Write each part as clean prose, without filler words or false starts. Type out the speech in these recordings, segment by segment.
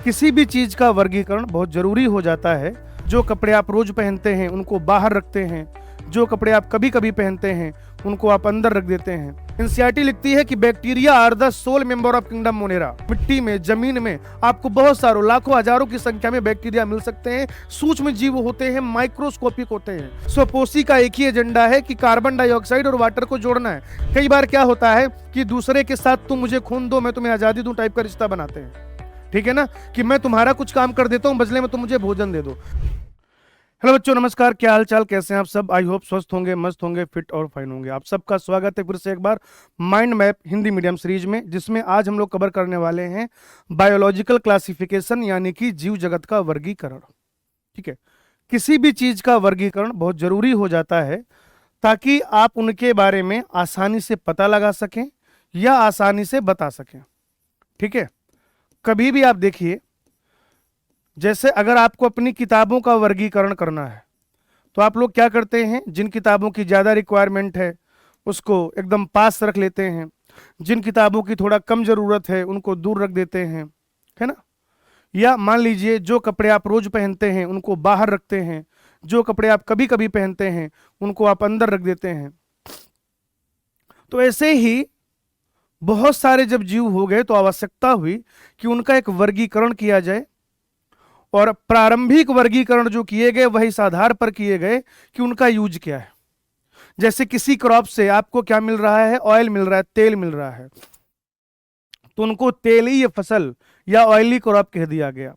किसी भी चीज का वर्गीकरण बहुत जरूरी हो जाता है। जो कपड़े आप रोज पहनते हैं उनको बाहर रखते हैं, जो कपड़े आप कभी कभी पहनते हैं उनको आप अंदर रख देते हैं। एनसीईआरटी लिखती है कि bacteria are the sole member of kingdom Monera. मिट्टी में, जमीन में आपको बहुत सारों, लाखों, हजारों की संख्या में बैक्टीरिया मिल सकते हैं। सूक्ष्म जीव होते हैं, माइक्रोस्कोपिक होते हैं। स्वपोषी का एक ही एजेंडा है कि कार्बन डाइऑक्साइड और वाटर को जोड़ना है। कई बार क्या होता है कि दूसरे के साथ तुम मुझे खून दो मैं तुम्हें आजादी दूं टाइप का रिश्ता बनाते हैं, ठीक है ना, कि मैं तुम्हारा कुछ काम कर देता हूं बदले में तुम मुझे भोजन दे दो। हेलो बच्चों, नमस्कार, क्या हाल चाल, कैसे हैं आप सब। आई होप स्वस्थ होंगे, मस्त होंगे, फिट और फाइन होंगे। आप सबका स्वागत है फिर से एक बार mind map Hindi medium series में, जिसमें आज हम लोग कवर करने वाले हैं बायोलॉजिकल क्लासिफिकेशन, यानी कि जीव जगत का वर्गीकरण। ठीक है, किसी भी चीज का वर्गीकरण बहुत जरूरी हो जाता है ताकि आप उनके बारे में आसानी से पता लगा सकें या आसानी से बता सकें। ठीक है, कभी भी आप देखिए, जैसे अगर आपको अपनी किताबों का वर्गीकरण करना है तो आप लोग क्या करते हैं, जिन किताबों की ज़्यादा रिक्वायरमेंट है उसको एकदम पास रख लेते हैं, जिन किताबों की थोड़ा कम ज़रूरत है उनको दूर रख देते हैं, है ना। या मान लीजिए जो कपड़े आप रोज पहनते हैं उनको बाहर रखते हैं, जो कपड़े आप कभी कभी पहनते हैं उनको आप अंदर रख देते हैं। तो ऐसे ही बहुत सारे जब जीव हो गए तो आवश्यकता हुई कि उनका एक वर्गीकरण किया जाए, और प्रारंभिक वर्गीकरण जो किए गए वह इस आधार पर किए गए कि उनका यूज क्या है। जैसे किसी क्रॉप से आपको क्या मिल रहा है, ऑयल मिल रहा है, तेल मिल रहा है, तो उनको तेलीय फसल या ऑयली क्रॉप कह दिया गया।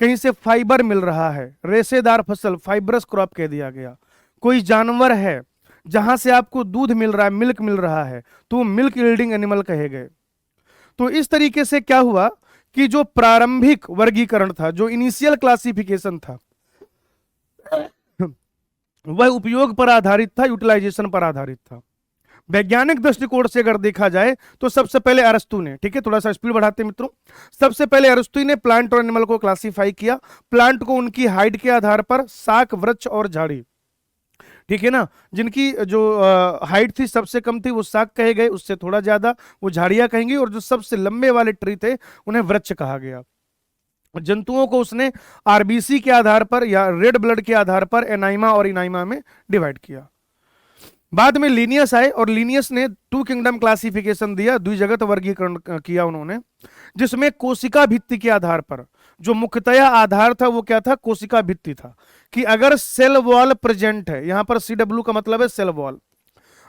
कहीं से फाइबर मिल रहा है, रेशेदार फसल, फाइबरस क्रॉप कह दिया गया। कोई जानवर है जहां से आपको दूध मिल रहा है, मिल्क मिल रहा है, तो मिल्क यील्डिंग एनिमल कहे गए। तो इस तरीके से क्या हुआ कि जो प्रारंभिक वर्गीकरण था, जो इनिशियल क्लासिफिकेशन था, वह उपयोग पर आधारित था, यूटिलाइजेशन पर आधारित था। वैज्ञानिक दृष्टिकोण से अगर देखा जाए तो सबसे पहले अरस्तु ने, ठीक है, थोड़ा सा स्पीड बढ़ाते हैं मित्रों, सबसे पहले अरस्तु ने प्लांट और एनिमल को क्लासिफाई किया। प्लांट को उनकी हाइट के आधार पर, शाक, वृक्ष और झाड़ी, ठीक है ना, जिनकी जो हाइट थी सबसे कम थी वो शाक कहे गए, उससे थोड़ा ज्यादा वो झाड़ियां कहेंगी, और जो सबसे लंबे वाले ट्री थे उन्हें वृक्ष कहा गया। जंतुओं को उसने आरबीसी के आधार पर या रेड ब्लड के आधार पर एनाइमा और इनाइमा में डिवाइड किया। बाद में लीनियस आए और लीनियस ने टू किंगडम क्लासिफिकेशन दिया, द्विजगत वर्गीकरण किया उन्होंने, जिसमें कोशिका भित्ति के आधार पर, जो मुख्यतया आधार था वो क्या था, कोशिका भित्ति था, कि अगर सेल वॉल प्रेजेंट है, यहां पर CW का मतलब है सेल वॉल,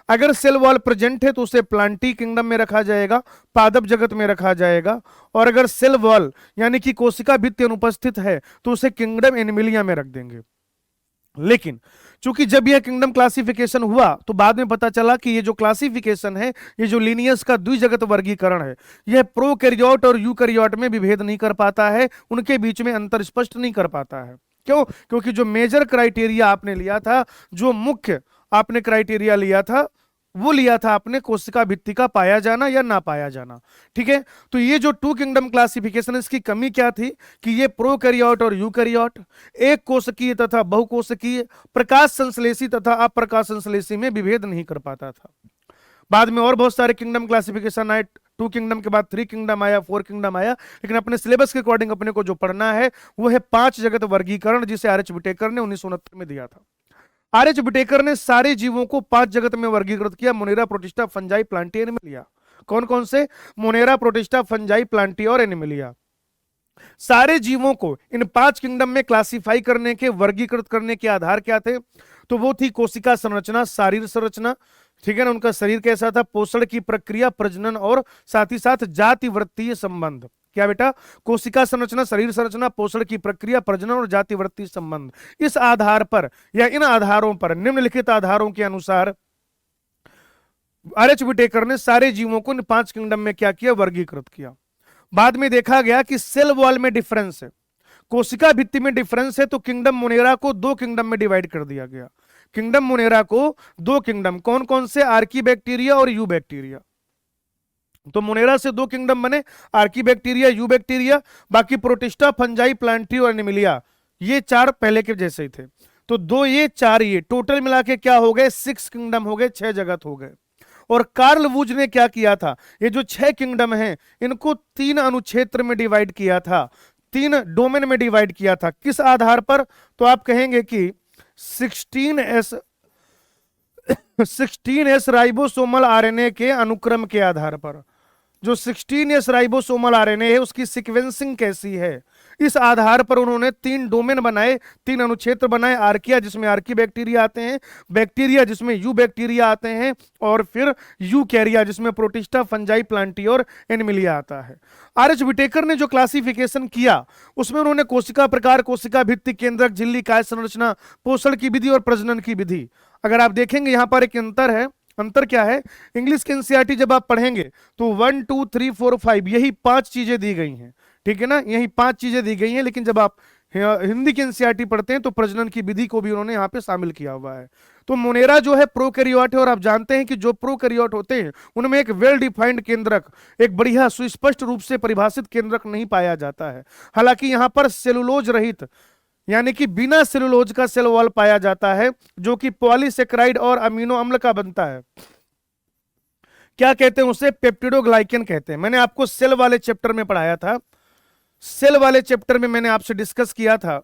अगर सेल वॉल प्रेजेंट है तो उसे प्लांटी किंगडम में रखा जाएगा, पादप जगत में रखा जाएगा, और अगर सेल वॉल यानी कि कोशिका भित्ति अनुपस्थित है तो उसे किंगडम एनिमिलिया में रख देंगे। लेकिन चूंकि जब यह किंगडम क्लासिफिकेशन हुआ तो बाद में पता चला कि ये जो क्लासिफिकेशन है, ये जो लीनियस का द्विजगत वर्गीकरण है, यह प्रोकैरियोट और यूकैरियोट में विभेद नहीं कर पाता है, उनके बीच में अंतर स्पष्ट नहीं कर पाता है। क्यों? क्योंकि जो मेजर क्राइटेरिया आपने लिया था, जो मुख्य आपने क्राइटेरिया लिया था, वो लिया था आपने कोशिका भित्ति का पाया जाना या ना पाया जाना। ठीक है, तो ये जो टू किंगडम क्लासिफिकेशन, इसकी कमी क्या थी कि ये प्रोकैरियोट और यूकैरियोट, एक कोशिकीय तथा बहुकोशिकीय, प्रकाश संश्लेषी तथा अप्रकाश संश्लेषी में विभेद नहीं कर पाता था। बाद में और बहुत सारे किंगडम क्लासिफिकेशन आए, 2 किंगडम के बाद 3 किंगडम आया, 4 किंगडम आया, लेकिन अपने सिलेबस के अकॉर्डिंग अपने को जो पढ़ना है वो है 5 जगत वर्गीकरण, जिसे आर एच विटेकर ने 1969 में दिया था। आर एच विटेकर ने सारे जीवों को 5 जगत में वर्गीकृत किया, Monera, protista, fungi, Plantae, Animalia. कौन कौन से? मोनेरा, प्रोटिस्टा, फंजाई, प्लांटी और एनिमिलिया। सारे जीवों को इन 5 किंगडम में क्लासिफाई करने के, वर्गीकृत करने के आधार क्या थे? तो वो थी कोशिका संरचना, शारीर संरचना, ठीक है ना, उनका शरीर कैसा था, पोषण की प्रक्रिया, प्रजनन और साथ ही साथ जाति वृत्तीय संबंध। क्या बेटा? कोशिका संरचना, शरीर संरचना, पोषण की प्रक्रिया, प्रजनन और जाति वृत्तीय संबंध। इस आधार पर या इन आधारों पर, निम्नलिखित आधारों के अनुसार आर एच विटेकर ने सारे जीवों को इन 5 किंगडम में क्या किया, वर्गीकृत किया। बाद में देखा गया कि सेल वॉल में डिफरेंस है, कोशिका भित्ति में डिफरेंस है, तो किंगडम मोनेरा को 2 किंगडम में डिवाइड कर दिया गया। किंगडम मोनेरा को 2 किंगडम, कौन कौन से? आर्की बैक्टीरिया और यू बैक्टीरिया। तो मोनेरा से 2 किंगडम बने, आर्की बैक्टीरिया, यू बैक्टीरिया, बाकी प्रोटिस्टा, फंजाई, प्लांटी और एनिमिलिया, ये 4 पहले के जैसे ही थे। तो 2 ये, 4 ये, टोटल मिला के क्या हो गए, 6 किंगडम हो गए, 6 जगत हो गए। और कार्ल वुज ने क्या किया था, ये जो 6 किंगडम हैं इनको 3 अनुक्षेत्र में डिवाइड किया था। तीन डोमेन में डिवाइड किया था। किस आधार पर? तो आप कहेंगे कि 16S राइबोसोमल आरएनए के अनुक्रम के आधार पर। जो 16S राइबोसोमल आरएनए है उसकी सीक्वेंसिंग कैसी है, इस आधार पर उन्होंने तीन डोमेन बनाए, तीन अनुक्षेत्र बनाए। आर्किया जिसमें आर्की बैक्टीरिया आते हैं, बैक्टीरिया जिसमें यू बैक्टीरिया आते हैं, और फिर यूकैरिया जिसमें प्रोटिस्टा, फंजाई, प्लांटियोर, एनिमिलिया आता है। आर.एच. विटेकर ने जो क्लासिफिकेशन किया उसमें उन्होंने कोशिका प्रकार, कोशिका भित्ति, केंद्रक, झिल्ली, काय संरचना, पोषण की विधि और प्रजनन की विधि। अगर आप देखेंगे यहां पर एक अंतर है। अंतर क्या है? इंग्लिश के एनसीईआरटी जब आप पढ़ेंगे तो 1 2 3 4 5 यही 5 चीजें दी गई हैं, ठीक है ना, यही 5 चीजें दी गई हैं। लेकिन जब आप हिंदी के एनसीईआरटी पढ़ते हैं तो प्रजनन की विधि को भी उन्होंने यहाँ पे शामिल किया हुआ है। तो मोनेरा जो है प्रोकैरियोट है, और आप जानते हैं कि जो प्रोकैरियोट होते हैं उनमें एक वेल डिफाइंड केंद्रक, एक बढ़िया सुस्पष्ट रूप से परिभाषित केंद्रक नहीं पाया जाता है। हालांकि यहाँ पर सेलुलोज रहित यानी कि बिना सेलुलोज का सेल वॉल पाया जाता है, जो कि पॉलीसेक्राइड और अमीनो अम्ल का बनता है। क्या कहते हैं उसे? पेप्टिडोग्लाइकन कहते हैं। मैंने आपको सेल वाले चैप्टर में पढ़ाया था, सेल वाले चैप्टर में मैंने आपसे डिस्कस किया था,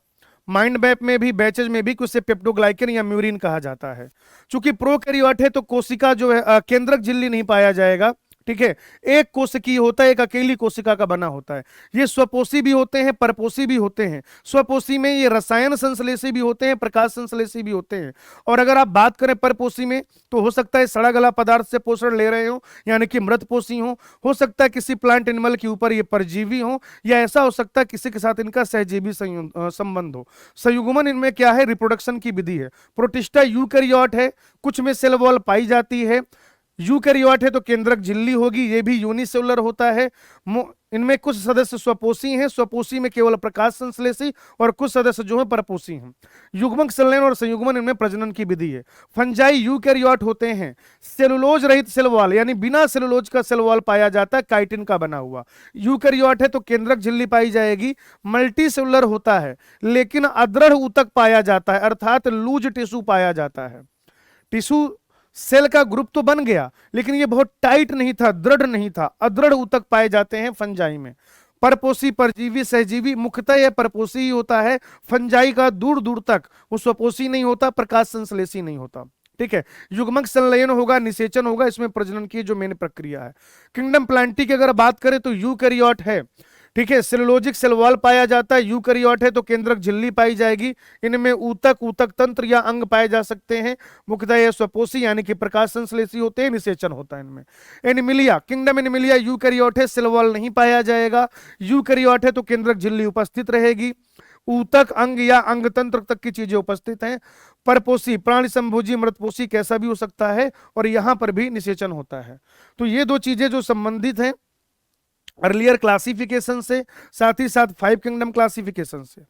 माइंड मैप में भी, बैचेज में भी, उसे पेप्टोग्लाइकन या म्यूरिन कहा जाता है। चूंकि प्रोकैरियोट है तो कोशिका जो है केंद्रक झिल्ली नहीं पाया जाएगा, ठीक है, एक कोशिकीय होता है, एक अकेली कोशिका का बना होता है। ये स्वपोषी भी होते हैं, परपोषी भी होते हैं। स्वपोषी में ये रसायन संश्लेषी भी होते हैं, प्रकाश संश्लेषी भी होते हैं। और अगर आप बात करें परपोषी में तो हो सकता है सड़ा गला पदार्थ से पोषण ले रहे हो, यानी कि मृतपोषी हो सकता है किसी प्लांट एनिमल के ऊपर ये परजीवी हो, या ऐसा हो सकता है किसी के साथ इनका सहजीवी संबंध हो। संयुग्मन इनमें क्या है? रिप्रोडक्शन की विधि है। प्रोटिस्टा यूकैरियोट है, कुछ में सेल वॉल पाई जाती है। यूकैरियोट है तो केंद्रक झिल्ली होगी, ये भी यूनिसेलुलर होता है। इनमें कुछ सदस्य स्वपोषी हैं, स्वपोषी में केवल प्रकाश संश्लेषी, और कुछ सदस्य जो है परपोषी हैं। युग्मक संलयन और संयुग्मन इनमें प्रजनन की विधि है। फंजाई यूकैरियोट होते हैं, सेलुलोज रहित सेल वॉल, यानी बिना सेलुलोज का सेल वॉल पाया जाता है, काइटिन का बना हुआ। यूकैरियोट है तो केंद्रक झिल्ली पाई जाएगी। मल्टी सेलुलर होता है लेकिन अदृढ़ ऊतक पाया जाता है, अर्थात लूज टिश्यू पाया जाता है। टिश्यू सेल का ग्रुप तो बन गया लेकिन ये बहुत टाइट नहीं था, दृढ़ नहीं था, अदृढ़ ऊतक पाए जाते हैं फंजाई में। परपोषी, परजीवी, सहजीवी, मुख्यतः यह परपोषी ही होता है। फंजाई का दूर दूर तक वो स्वपोषी नहीं होता, प्रकाश संश्लेषी नहीं होता, ठीक है। युग्मक संलयन होगा, निषेचन होगा, इसमें प्रजनन की जो मेन प्रक्रिया है। किंगडम प्लांटी की अगर बात करें तो यूकैरियोट है, ठीक है, सेलुलोजिक सेल वॉल पाया जाता है। यूकैरियोट है तो केंद्रक झिल्ली पाई जाएगी। इनमें ऊतक, ऊतक तंत्र या अंग पाए जा सकते हैं। मुख्यतः ये स्वपोषी यानी कि प्रकाश संश्लेषी होते हैं, निषेचन होता है इनमें। एनिमिलिया, किंगडम एनिमिलिया यूकैरियोट है, सेल वॉल नहीं पाया जाएगा। यूकैरियोट है तो केंद्रक झिल्ली उपस्थित रहेगी, ऊतक, अंग या अंग तंत्र तक की चीजें उपस्थित हैं। परपोषी, प्राणी संभोजी, मृतपोषी कैसा भी हो सकता है, और यहां पर भी निषेचन होता है। तो ये दो चीजें जो संबंधित हैं अर्लियर क्लासिफिकेशन से, साथ ही साथ 5 किंगडम क्लासिफिकेशन से।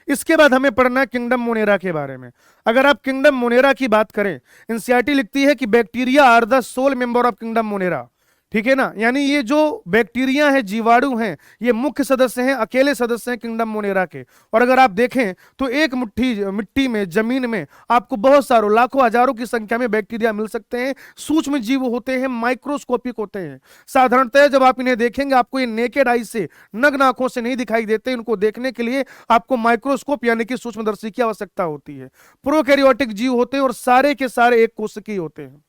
इसके बाद हमें पढ़ना है किंगडम मोनेरा के बारे में। अगर आप किंगडम मोनेरा की बात करें, एनसीईआरटी लिखती है कि bacteria are the sole member of kingdom Monera, ठीक है ना, यानी ये जो बैक्टीरिया है, जीवाणु हैं, ये मुख्य सदस्य हैं, अकेले सदस्य हैं किंगडम मोनेरा के। और अगर आप देखें तो एक मुट्ठी मिट्टी में, जमीन में आपको बहुत सारों, लाखों, हजारों की संख्या में बैक्टीरिया मिल सकते हैं। सूक्ष्म जीव होते हैं, माइक्रोस्कोपिक होते हैं। साधारणतः जब आप इन्हें देखेंगे आपको ये नेकेड आई से, नग्न आंखों से नहीं दिखाई देते। इनको देखने के लिए आपको माइक्रोस्कोप यानी कि सूक्ष्मदर्शी की आवश्यकता होती है। प्रोकैरियोटिक जीव होते हैं और सारे के सारे एक कोशिकीय होते हैं।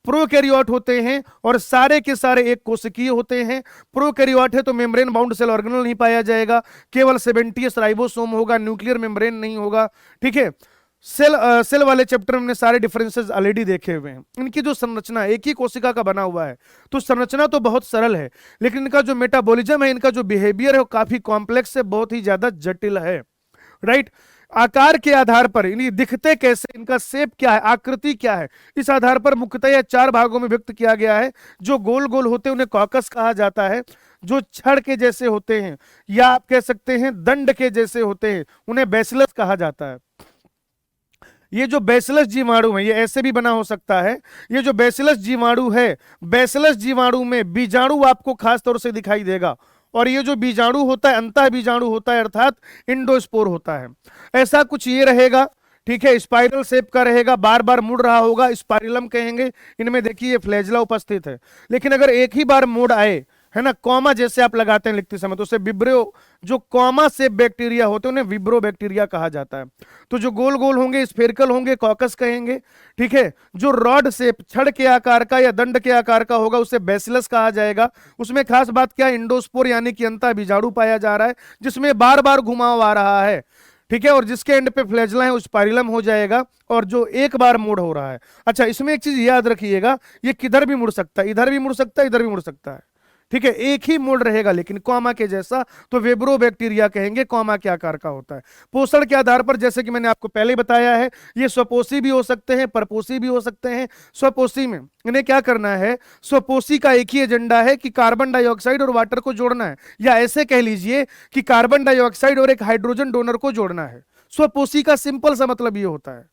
प्रोकैरियोट होते हैं और सारे के सारे एक कोशिकीय होते हैं। प्रोकैरियोट है तो मेम्ब्रेन बाउंड सेल ऑर्गेनल नहीं पाया जाएगा, केवल 70S राइबोसोम होगा, न्यूक्लियर मेम्ब्रेन नहीं होगा, ठीक है। सेल वाले चैप्टर में हमने सारे डिफरेंसेस ऑलरेडी देखे हुए हैं। इनकी जो संरचना, एक ही कोशिका का बना हुआ है, तो संरचना तो बहुत सरल है, लेकिन इनका जो मेटाबॉलिज्म है, इनका जो बिहेवियर है, वो काफी कॉम्प्लेक्स है, बहुत ही ज्यादा जटिल है, राइट। आकार के आधार पर इन्हें दिखते कैसे, इनका शेप क्या है, आकृति क्या है, इस आधार पर मुख्यतः यह 4 भागों में व्यक्त किया गया है। जो गोल गोल होते हैं उन्हें कॉकस कहा जाता है। जो छड़ के जैसे होते हैं या आप कह सकते हैं दंड के जैसे होते हैं उन्हें बैसिलस कहा जाता है। ये जो बैसिलस जीवाणु है, ये ऐसे भी बना हो सकता है। ये जो बैसिलस जीवाणु है, बैसिलस जीवाणु में बीजाणु आपको खास तौर से दिखाई देगा, और ये जो बीजाणु होता है अंतः बीजाणु होता है, अर्थात इंडोस्पोर होता है। ऐसा कुछ ये रहेगा, ठीक है, स्पाइरल शेप का रहेगा, बार बार मुड़ रहा होगा, स्पाइरलम कहेंगे। इनमें देखिए फ्लैजला उपस्थित है, लेकिन अगर एक ही बार मोड़ आए, है ना, कॉमा जैसे आप लगाते हैं लिखते समय, तो उसे विब्रो, जो कॉमा से बैक्टीरिया होते हैं उन्हें विब्रो बैक्टीरिया कहा जाता है। तो जो गोल गोल होंगे स्फेरिकल होंगे कॉकस कहेंगे, ठीक है। जो रॉड शेप छड़ के आकार का या दंड के आकार का होगा उसे बैसिलस कहा जाएगा। उसमें खास बात क्या है, इंडोस्पोर यानी कि अंतः बीजाणु पाया जा रहा है, जिसमें बार बार घुमाव आ रहा है, ठीक है, और जिसके एंड पे फ्लैजला है उस पाइरिलम हो जाएगा, और जो एक बार मुड़ हो रहा है। अच्छा, इसमें एक चीज याद रखिएगा, ये किधर भी मुड़ सकता है, इधर भी मुड़ सकता है, इधर भी मुड़ सकता है, ठीक है, एक ही मोड रहेगा लेकिन कॉमा के जैसा, तो वेब्रो बैक्टीरिया कहेंगे, कॉमा के आकार का होता है। पोषण के आधार पर जैसे कि मैंने आपको पहले ही बताया है, ये स्वपोषी भी हो सकते हैं, परपोषी भी हो सकते हैं। स्वपोषी में इन्हें क्या करना है, स्वपोषी का एक ही एजेंडा है कि कार्बन डाइऑक्साइड और वाटर को जोड़ना है, या ऐसे कह लीजिए कि कार्बन डाइऑक्साइड और एक हाइड्रोजन डोनर को जोड़ना है। स्वपोषी का सिंपल सा मतलब ये होता है,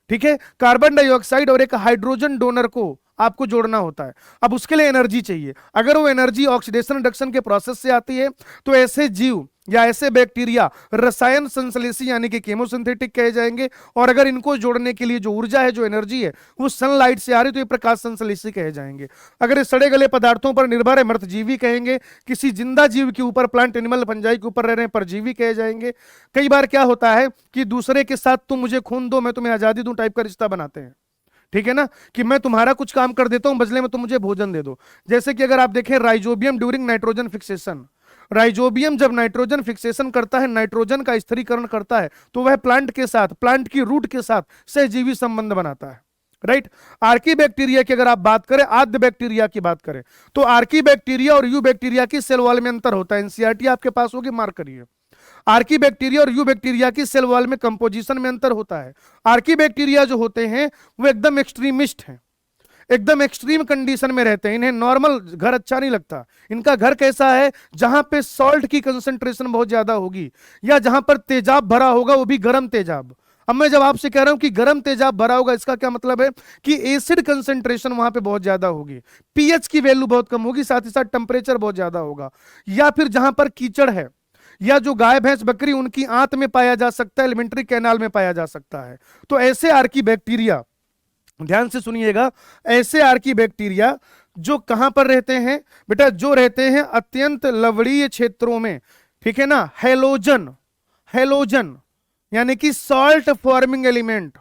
ठीक है, कार्बन डाइऑक्साइड और एक हाइड्रोजन डोनर को आपको जोड़ना होता है। अब उसके लिए एनर्जी चाहिए, अगर वो एनर्जी ऑक्सीडेशन रिडक्शन के प्रोसेस से आती है तो ऐसे जीव या ऐसे बैक्टीरिया रसायन संश्लेषी यानी कि केमोसिंथेटिक कहे जाएंगे, और अगर इनको जोड़ने के लिए जो ऊर्जा है, जो एनर्जी है, वो सनलाइट से आ रही तो ये प्रकाश संश्लेषी कहे जाएंगे। अगर ये सड़े गले पदार्थों पर निर्भर है, मृतजीवी कहेंगे। किसी जिंदा जीव के ऊपर, प्लांट एनिमल फंजाई के ऊपर रह रहे हैं, परजीवी कहे जाएंगे। कई बार क्या होता है कि दूसरे के साथ तुम मुझे खून दो मैं तुम्हें आजादी दूं टाइप का रिश्ता बनाते हैं, ठीक है ना, कि मैं तुम्हारा कुछ काम कर देता हूं बदले में तुम मुझे भोजन दे दो। जैसे कि अगर आप देखें rhizobium during nitrogen fixation, rhizobium जब नाइट्रोजन फिक्सेशन करता है, नाइट्रोजन का स्थिरीकरण करता है, तो वह प्लांट के साथ, प्लांट की रूट के साथ सहजीवी संबंध बनाता है, राइट। आर्की बैक्टीरिया की अगर आप बात करें, आद्य बैक्टीरिया की बात करें, तो आर्की बैक्टीरिया और यू बैक्टीरिया की सेल वॉल में अंतर होता है। एनसीईआरटी आपके पास होगी, मार्क करिए। आर्की बैक्टीरिया और यू बैक्टीरिया की सेल वॉल में कंपोजिशन में अंतर होता है। आर्की बैक्टीरिया जो होते हैं वो एकदम एक्सट्रीमिस्ट हैं, एकदम एक्सट्रीम कंडीशन में रहते हैं, इन्हें नॉर्मल घर अच्छा नहीं लगता। इनका घर कैसा है, जहां पे सॉल्ट की कंसंट्रेशन बहुत ज्यादा होगी, या जहां पर तेजाब भरा होगा, वो भी गर्म तेजाब। अब मैं जब आपसे कह रहा हूं कि गर्म तेजाब भरा होगा, इसका क्या मतलब है कि एसिड कंसंट्रेशन वहां पे बहुत ज्यादा होगी, पीएच की वैल्यू बहुत कम होगी, साथ ही साथ टेम्परेचर बहुत ज्यादा होगा। या फिर जहां पर कीचड़ है, या जो गाय भैंस बकरी उनकी आंत में पाया जा सकता है, एलिमेंट्री कैनाल में पाया जा सकता है। तो ऐसे आर्की बैक्टीरिया, ध्यान से सुनिएगा, ऐसे आर्की बैक्टीरिया जो कहां पर रहते हैं बेटा, जो रहते हैं अत्यंत लवणीय क्षेत्रों में, ठीक है ना, हेलोजन, हेलोजन यानी कि सॉल्ट फॉर्मिंग एलिमेंट,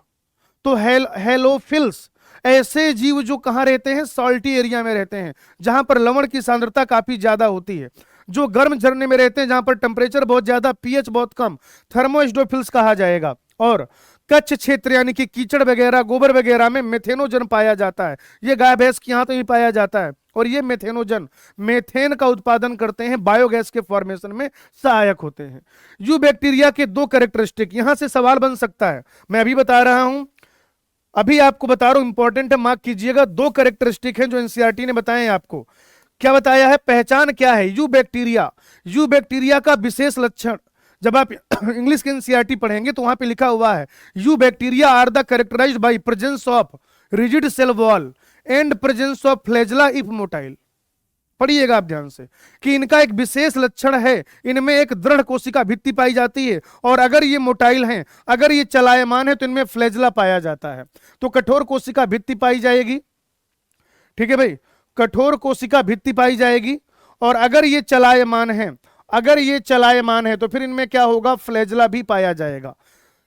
तो हेलोफिल्स, ऐसे जीव जो कहां रहते हैं, सॉल्टी एरिया में रहते हैं, जहां पर लवण की सांद्रता काफी ज्यादा होती है। जो गर्म झरने में रहते हैं, जहां पर टेम्परेचर बहुत ज्यादा, पीएच बहुत कम, थर्मोस्टोफिल्स कहा जाएगा। और कच्छ क्षेत्र यानी कि कीचड़ वगैरह, गोबर वगैरह में मेथेनोजन पाया जाता है, ये गाय भैंस की यहां तो ही पाया जाता है, और ये मेथेनोजन मेथेन का उत्पादन करते हैं, बायोगैस के फॉर्मेशन में सहायक होते हैं। यू बैक्टीरिया के दो कैरेक्टरिस्टिक, यहां से सवाल बन सकता है, मैं अभी बता रहा हूं, अभी आपको बता रहा हूं, इंपॉर्टेंट है, मार्क कीजिएगा। दो कैरेक्टरिस्टिक हैं जो एनसीईआरटी ने बताए हैं आपको। क्या बताया है, पहचान क्या है, यू बैक्टीरिया, यू बैक्टीरिया का विशेष लक्षण, जब आप इंग्लिश के एनसीईआरटी पढ़ेंगे तो वहां पे लिखा हुआ है, you bacteria are the characterised by presence of rigid cell wall and presence of flagella if motile. पढ़िएगा आप ध्यान से कि इनका एक विशेष लक्षण है, इनमें एक दृढ़ कोशिका भित्ति पाई जाती है, और अगर ये मोटाइल हैं, अगर ये चलायमान है, तो इनमें फ्लैजेला पाया जाता है। तो कठोर कोशिका भित्ति पाई जाएगी, ठीक है भाई, कठोर कोशिका भित्ति पाई जाएगी, और अगर ये चलायमान है, अगर ये चलायमान है, तो फिर इनमें क्या होगा, फ्लैजेला भी पाया जाएगा,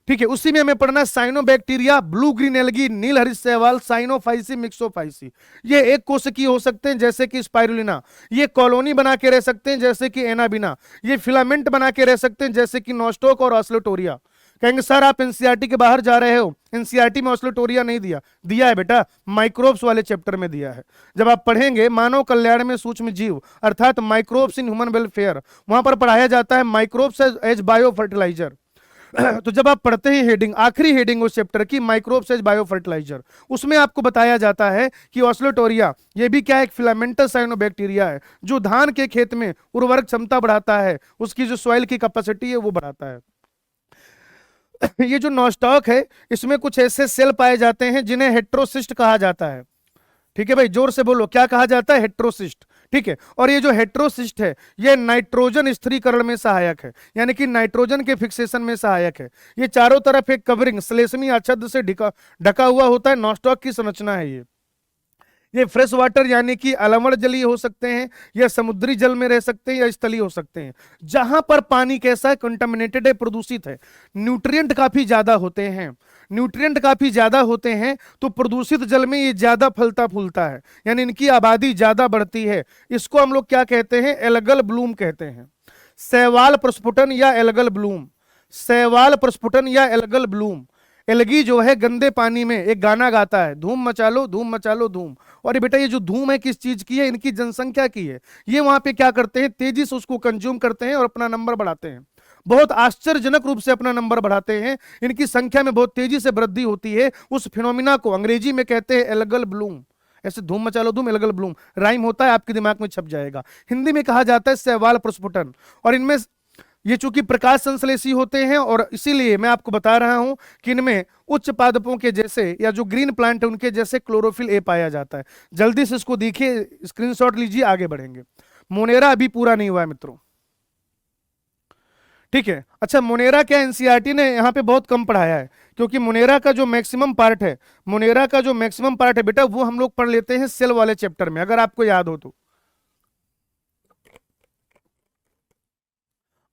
ठीक है। उसी में हमें पढ़ना है साइनोबैक्टीरिया, ब्लू ग्रीन एल्गी, नील हरित शैवाल, साइनोफाइसी, मिक्सोफाइसी। ये एक कोशिकीय हो सकते हैं जैसे कि स्पाइरुलिना, ये कॉलोनी बना के रह सकते हैं जैसे कि एनाबिना, ये फिलामेंट बना के रह सकते हैं जैसे कि नोस्टोक और ऑस्लोटोरिया। कहेंगे सर आप एनसीईआरटी के बाहर जा रहे हो, एनसीईआरटी में ऑस्लोटोरिया नहीं दिया, दिया है बेटा, माइक्रोब्स वाले चैप्टर में दिया है। जब आप पढ़ेंगे मानव कल्याण में सूक्ष्म जीव अर्थात माइक्रोब्स इन ह्यूमन वेलफेयर, वहां पर पढ़ाया जाता है माइक्रोब्स एज बायो फर्टिलाइजर। तो जब आप पढ़ते हैं हेडिंग, आखिरी हेडिंग उस चैप्टर की, माइक्रोब्स एज बायो फर्टिलाइजर, उसमें आपको बताया जाता है कि ऑस्लोटोरिया ये भी क्या, एक फिलामेंटस साइनोबैक्टीरिया है, जो धान के खेत में उर्वरक क्षमता बढ़ाता है, उसकी जो सॉइल की कैपेसिटी है वो बढ़ाता है। ये जो नॉस्टॉक है, इसमें कुछ ऐसे सेल पाए जाते हैं जिन्हें हेट्रोसिस्ट कहा जाता है, ठीक है भाई, जोर से बोलो, क्या कहा जाता है, हेट्रोसिस्ट, ठीक है। और ये जो हेट्रोसिस्ट है, ये नाइट्रोजन स्थिरीकरण में सहायक है, यानी कि नाइट्रोजन के फिक्सेशन में सहायक है। ये चारों तरफ एक कवरिंग श्लेष्मी आच्छादन से ढका हुआ होता है, नॉस्टॉक की संरचना है ये। ये फ्रेश वाटर यानी कि अलवण जलीय हो सकते हैं, या समुद्री जल में रह सकते हैं, या स्थलीय हो सकते हैं। जहां पर पानी कैसा है, कंटामिनेटेड है, प्रदूषित है, न्यूट्रिएंट काफी ज्यादा होते हैं, न्यूट्रिएंट काफी ज्यादा होते हैं, तो प्रदूषित जल में ये ज्यादा फलता फूलता है, यानी इनकी आबादी ज्यादा बढ़ती है। इसको हम लोग क्या कहते हैं, एल्गल ब्लूम कहते हैं, शैवाल प्रस्फुटन या एल्गल ब्लूम, शैवाल प्रस्फुटन या एल्गल ब्लूम। एलगी जो है गंदे पानी में एक गाना गाता है, धूम मचा लो धूम मचा लो धूम। और ये बेटा ये जो धूम है किस चीज की है, इनकी जनसंख्या की है। ये वहां पे क्या करते हैं, तेजी से उसको कंज्यूम करते हैं और अपना नंबर बढ़ाते हैं, बहुत आश्चर्यजनक रूप से अपना नंबर बढ़ाते हैं, इनकी संख्या में बहुत तेजी से वृद्धि होती है। उस फिनोमिना को अंग्रेजी में कहते हैं एल्गल ब्लूम। ऐसे धूम मचा लो धूम, एल्गल ब्लूम राइम होता है, आपके दिमाग में छप जाएगा। हिंदी में कहा जाता है शैवाल प्रस्फुटन। और इनमें ये चूंकि प्रकाश संश्लेषी होते हैं, और इसीलिए मैं आपको बता रहा हूं कि इनमें उच्च पादपों के जैसे या जो ग्रीन प्लांट है उनके जैसे क्लोरोफिल ए पाया जाता है। जल्दी से इसको देखिए, स्क्रीनशॉट लीजिए, आगे बढ़ेंगे। मोनेरा अभी पूरा नहीं हुआ है मित्रों, ठीक है। अच्छा, मोनेरा क्या एनसीईआरटी ने यहाँ पे बहुत कम पढ़ाया है, क्योंकि मोनेरा का जो मैक्सिमम पार्ट है, मोनेरा का जो मैक्सिमम पार्ट है बेटा, वो हम लोग पढ़ लेते हैं सेल वाले चैप्टर में, अगर आपको याद हो तो।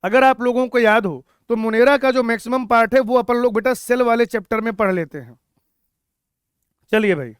अगर आप लोगों को याद हो तो मोनेरा का जो मैक्सिमम पार्ट है वो अपन लोग बेटा सेल वाले चैप्टर में पढ़ लेते हैं। चलिए भाई,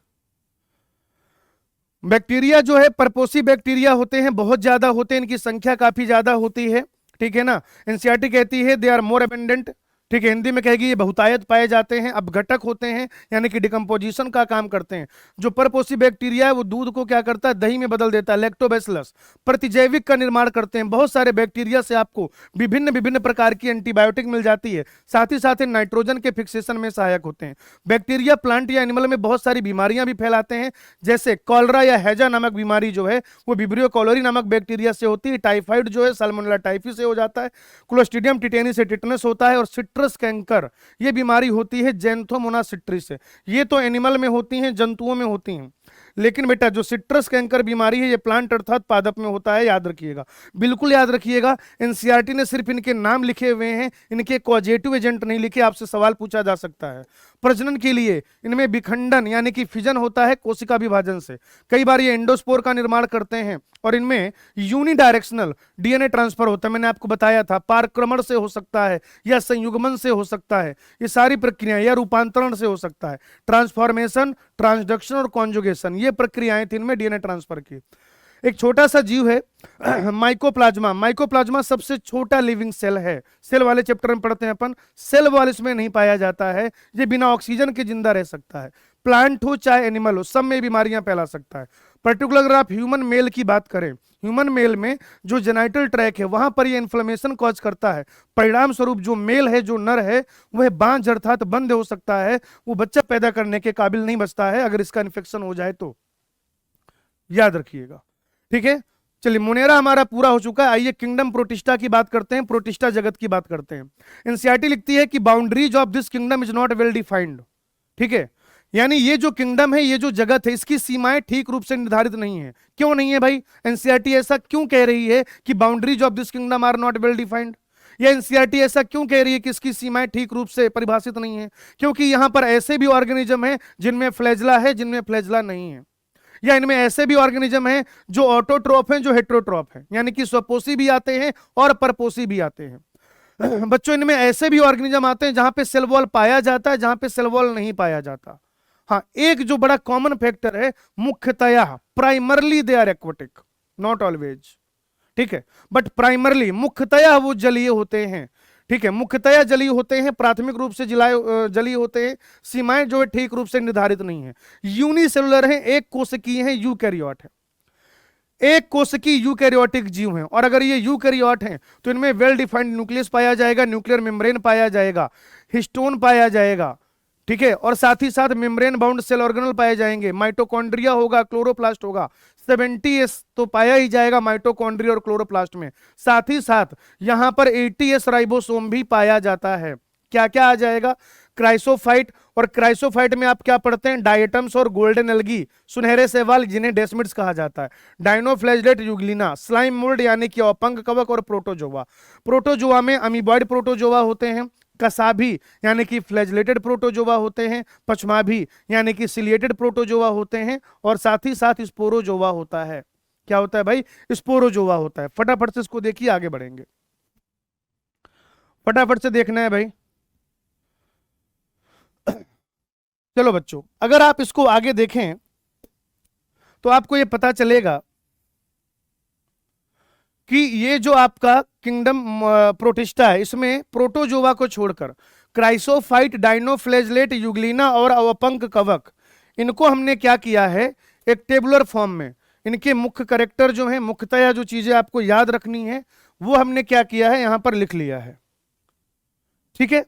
बैक्टीरिया जो है परपोसी बैक्टीरिया होते हैं, बहुत ज्यादा होते हैं, इनकी संख्या काफी ज्यादा होती है, ठीक है ना। एनसीईआरटी कहती है दे आर मोर अबेंडेंट, ठीक है। हिंदी में कहेगी ये बहुतायत पाए जाते हैं, अपघटक होते हैं, यानी कि डिकम्पोजिशन का काम करते हैं। जो परपोसी बैक्टीरिया है वो दूध को क्या करता है, दही में बदल देता है, लैक्टोबैसिलस। प्रतिजैविक का निर्माण करते हैं, बहुत सारे बैक्टीरिया से आपको विभिन्न विभिन्न प्रकार की एंटीबायोटिक मिल जाती है, साथ ही साथ नाइट्रोजन के फिक्सेशन में सहायक होते हैं। बैक्टीरिया प्लांट या एनिमल में बहुत सारी बीमारियां भी फैलाते हैं, जैसे कॉलरा या हैजा नामक बीमारी जो है वो विब्रियो कॉलोरी नामक बैक्टीरिया से होती है। टाइफाइड जो है साल्मोनेला टाइफी से हो जाता है। क्लोस्ट्रीडियम टिटेनी से टिटनस होता है। और सिट्रस कैंकर ये बीमारी होती है ज़ैंथोमोनास सिट्रीस से। ये तो एनिमल में होती हैं, जंतुओं में होती हैं, लेकिन बेटा जो सिट्रस कैंकर बीमारी है ये प्लांट अर्थात पादप में होता है, याद रखिएगा, बिल्कुल याद रखिएगा। एनसीईआरटी ने सिर्फ इनके नाम लिखे हुए हैं, इनके कॉजेटिव एजेंट नहीं लिखे। आपसे सवाल पूछा जा सकता है। प्रजनन के लिए इनमें विखंडन यानी कि फिजन होता है कोशिका विभाजन से। कई बार ये एंडोस्पोर का निर्माण करते हैं, और इनमें यूनिडायरेक्शनल डीएनए ट्रांसफर होता है। मैंने आपको बताया था, पारक्रमण से हो सकता है या संयुग्मन से हो सकता है, ये सारी प्रक्रियाएं, या रूपांतरण से हो सकता है, ट्रांसफॉर्मेशन, ट्रांसडक्शन और कॉन्जुगेशन, ये प्रक्रियाएं थी इनमें डीएनए ट्रांसफर की। एक छोटा सा जीव है माइकोप्लाज्मा। माइकोप्लाज्मा सबसे छोटा लिविंग सेल है, सेल वाले चैप्टर में पढ़ते हैं अपन। सेल वॉल इसमें नहीं पाया जाता है, ये बिना ऑक्सीजन के जिंदा रह सकता है। प्लांट हो चाहे एनिमल हो, सब में बीमारियां फैला सकता है। पर्टिकुलर अगर आप ह्यूमन मेल की बात करें, ह्यूमन मेल में जो जेनाइटल ट्रैक है वहां पर ये इन्फ्लेमेशन कॉज करता है। परिणाम स्वरूप जो मेल है, जो नर है, वह बांझ अर्थात बंद हो सकता है, वो बच्चा पैदा करने के काबिल नहीं बचता है अगर इसका इन्फेक्शन हो जाए तो, याद रखिएगा, ठीक है। चलिए, मोनेरा हमारा पूरा हो चुका है। आइए किंगडम प्रोटिस्टा की बात करते हैं, प्रोटिस्टा जगत की बात करते हैं। एनसीईआरटी लिखती है कि boundaries of this kingdom is not well defined, ठीक है। यानी ये जो किंगडम है, ये जो जगत है, इसकी सीमाएं ठीक रूप से निर्धारित नहीं है। क्यों नहीं है भाई? एनसीईआरटी ऐसा क्यों कह रही है कि boundaries of this kingdom are not well defined? या एनसीईआरटी ऐसा क्यों कह रही है कि इसकी सीमाएं ठीक रूप से परिभाषित नहीं है? क्योंकि यहां पर ऐसे भी ऑर्गेनिज्म है जिनमें फ्लैजला है, जिनमें फ्लैजला नहीं है। या इनमें ऐसे भी ऑर्गेनिज्म हैं जो ऑटोट्रॉफ हैं, जो हेट्रोट्रॉफ हैं, यानी कि स्वपोषी भी आते हैं और परपोषी भी आते हैं। बच्चों, इनमें ऐसे भी ऑर्गेनिज्म आते हैं जहां पे सेल वॉल पाया जाता है, जहां पे सेल वॉल नहीं पाया जाता। हाँ, एक जो बड़ा कॉमन फैक्टर है, मुख्यतया primarily they are aquatic, not always, ठीक है, बट प्राइमरली मुख्यतया वो जलीय होते हैं, ठीक है, मुख्यतया जलीय होते हैं, प्राथमिक रूप से जलीय होते हैं। सीमाएं जो है ठीक रूप से निर्धारित नहीं है। यूनिसेलुलर है, एक कोशिकीय है, यूकैरियोट है, एक कोशिकीय यूकैरियोटिक जीव हैं। और अगर ये यूकैरियोट हैं तो इनमें वेल डिफाइंड न्यूक्लियस पाया जाएगा, न्यूक्लियर मेम्ब्रेन पाया जाएगा, हिस्टोन पाया जाएगा, ठीक है, और साथ ही साथ मेम्ब्रेन बाउंड सेल ऑर्गेनल पाए जाएंगे, माइटोकॉन्ड्रिया होगा, क्लोरोप्लास्ट होगा, 70s तो पाया ही जाएगा माइटोकॉन्ड्रिया और क्लोरोप्लास्ट में। साथ ही साथ यहां पर 80s राइबोसोम भी पाया जाता है। क्या क्या आ जाएगा? क्राइसोफाइट, और क्राइसोफाइट में आप क्या पढ़ते हैं? डायटम्स और गोल्डन एल्गी, सुनहरे शैवाल जिन्हें डेस्मिड्स कहा जाता है, डायनोफ्लैजलेट यूग्लिना, स्लाइम मोल्ड यानी कि औपंग कवक, और प्रोटोजोआ। प्रोटोजोआ में अमीबॉइड प्रोटोजोआ होते हैं, कसाभी यानी कि फ्लैजलेटेड प्रोटोजोआ होते हैं, पचमाभी यानी कि सिलिएटेड प्रोटोजोआ होते हैं, और साथ ही साथ स्पोरोजोआ होता है। क्या होता है भाई? स्पोरोजोआ होता है। फटाफट से इसको देखिए, आगे बढ़ेंगे। फटाफट से देखना है भाई। चलो बच्चों, अगर आप इसको आगे देखें तो आपको ये पता चलेगा कि ये जो आपका किंगडम प्रोटिस्टा है, इसमें प्रोटोजोआ को छोड़कर क्राइसोफाइट, डाइनोफ्लैजलेट, युग्लिना और अवपंक कवक, इनको हमने क्या किया है, एक टेबुलर फॉर्म में इनके मुख्य कैरेक्टर जो हैं, मुख्यतया जो चीजें आपको याद रखनी है, वो हमने क्या किया है, यहां पर लिख लिया है। ठीक है।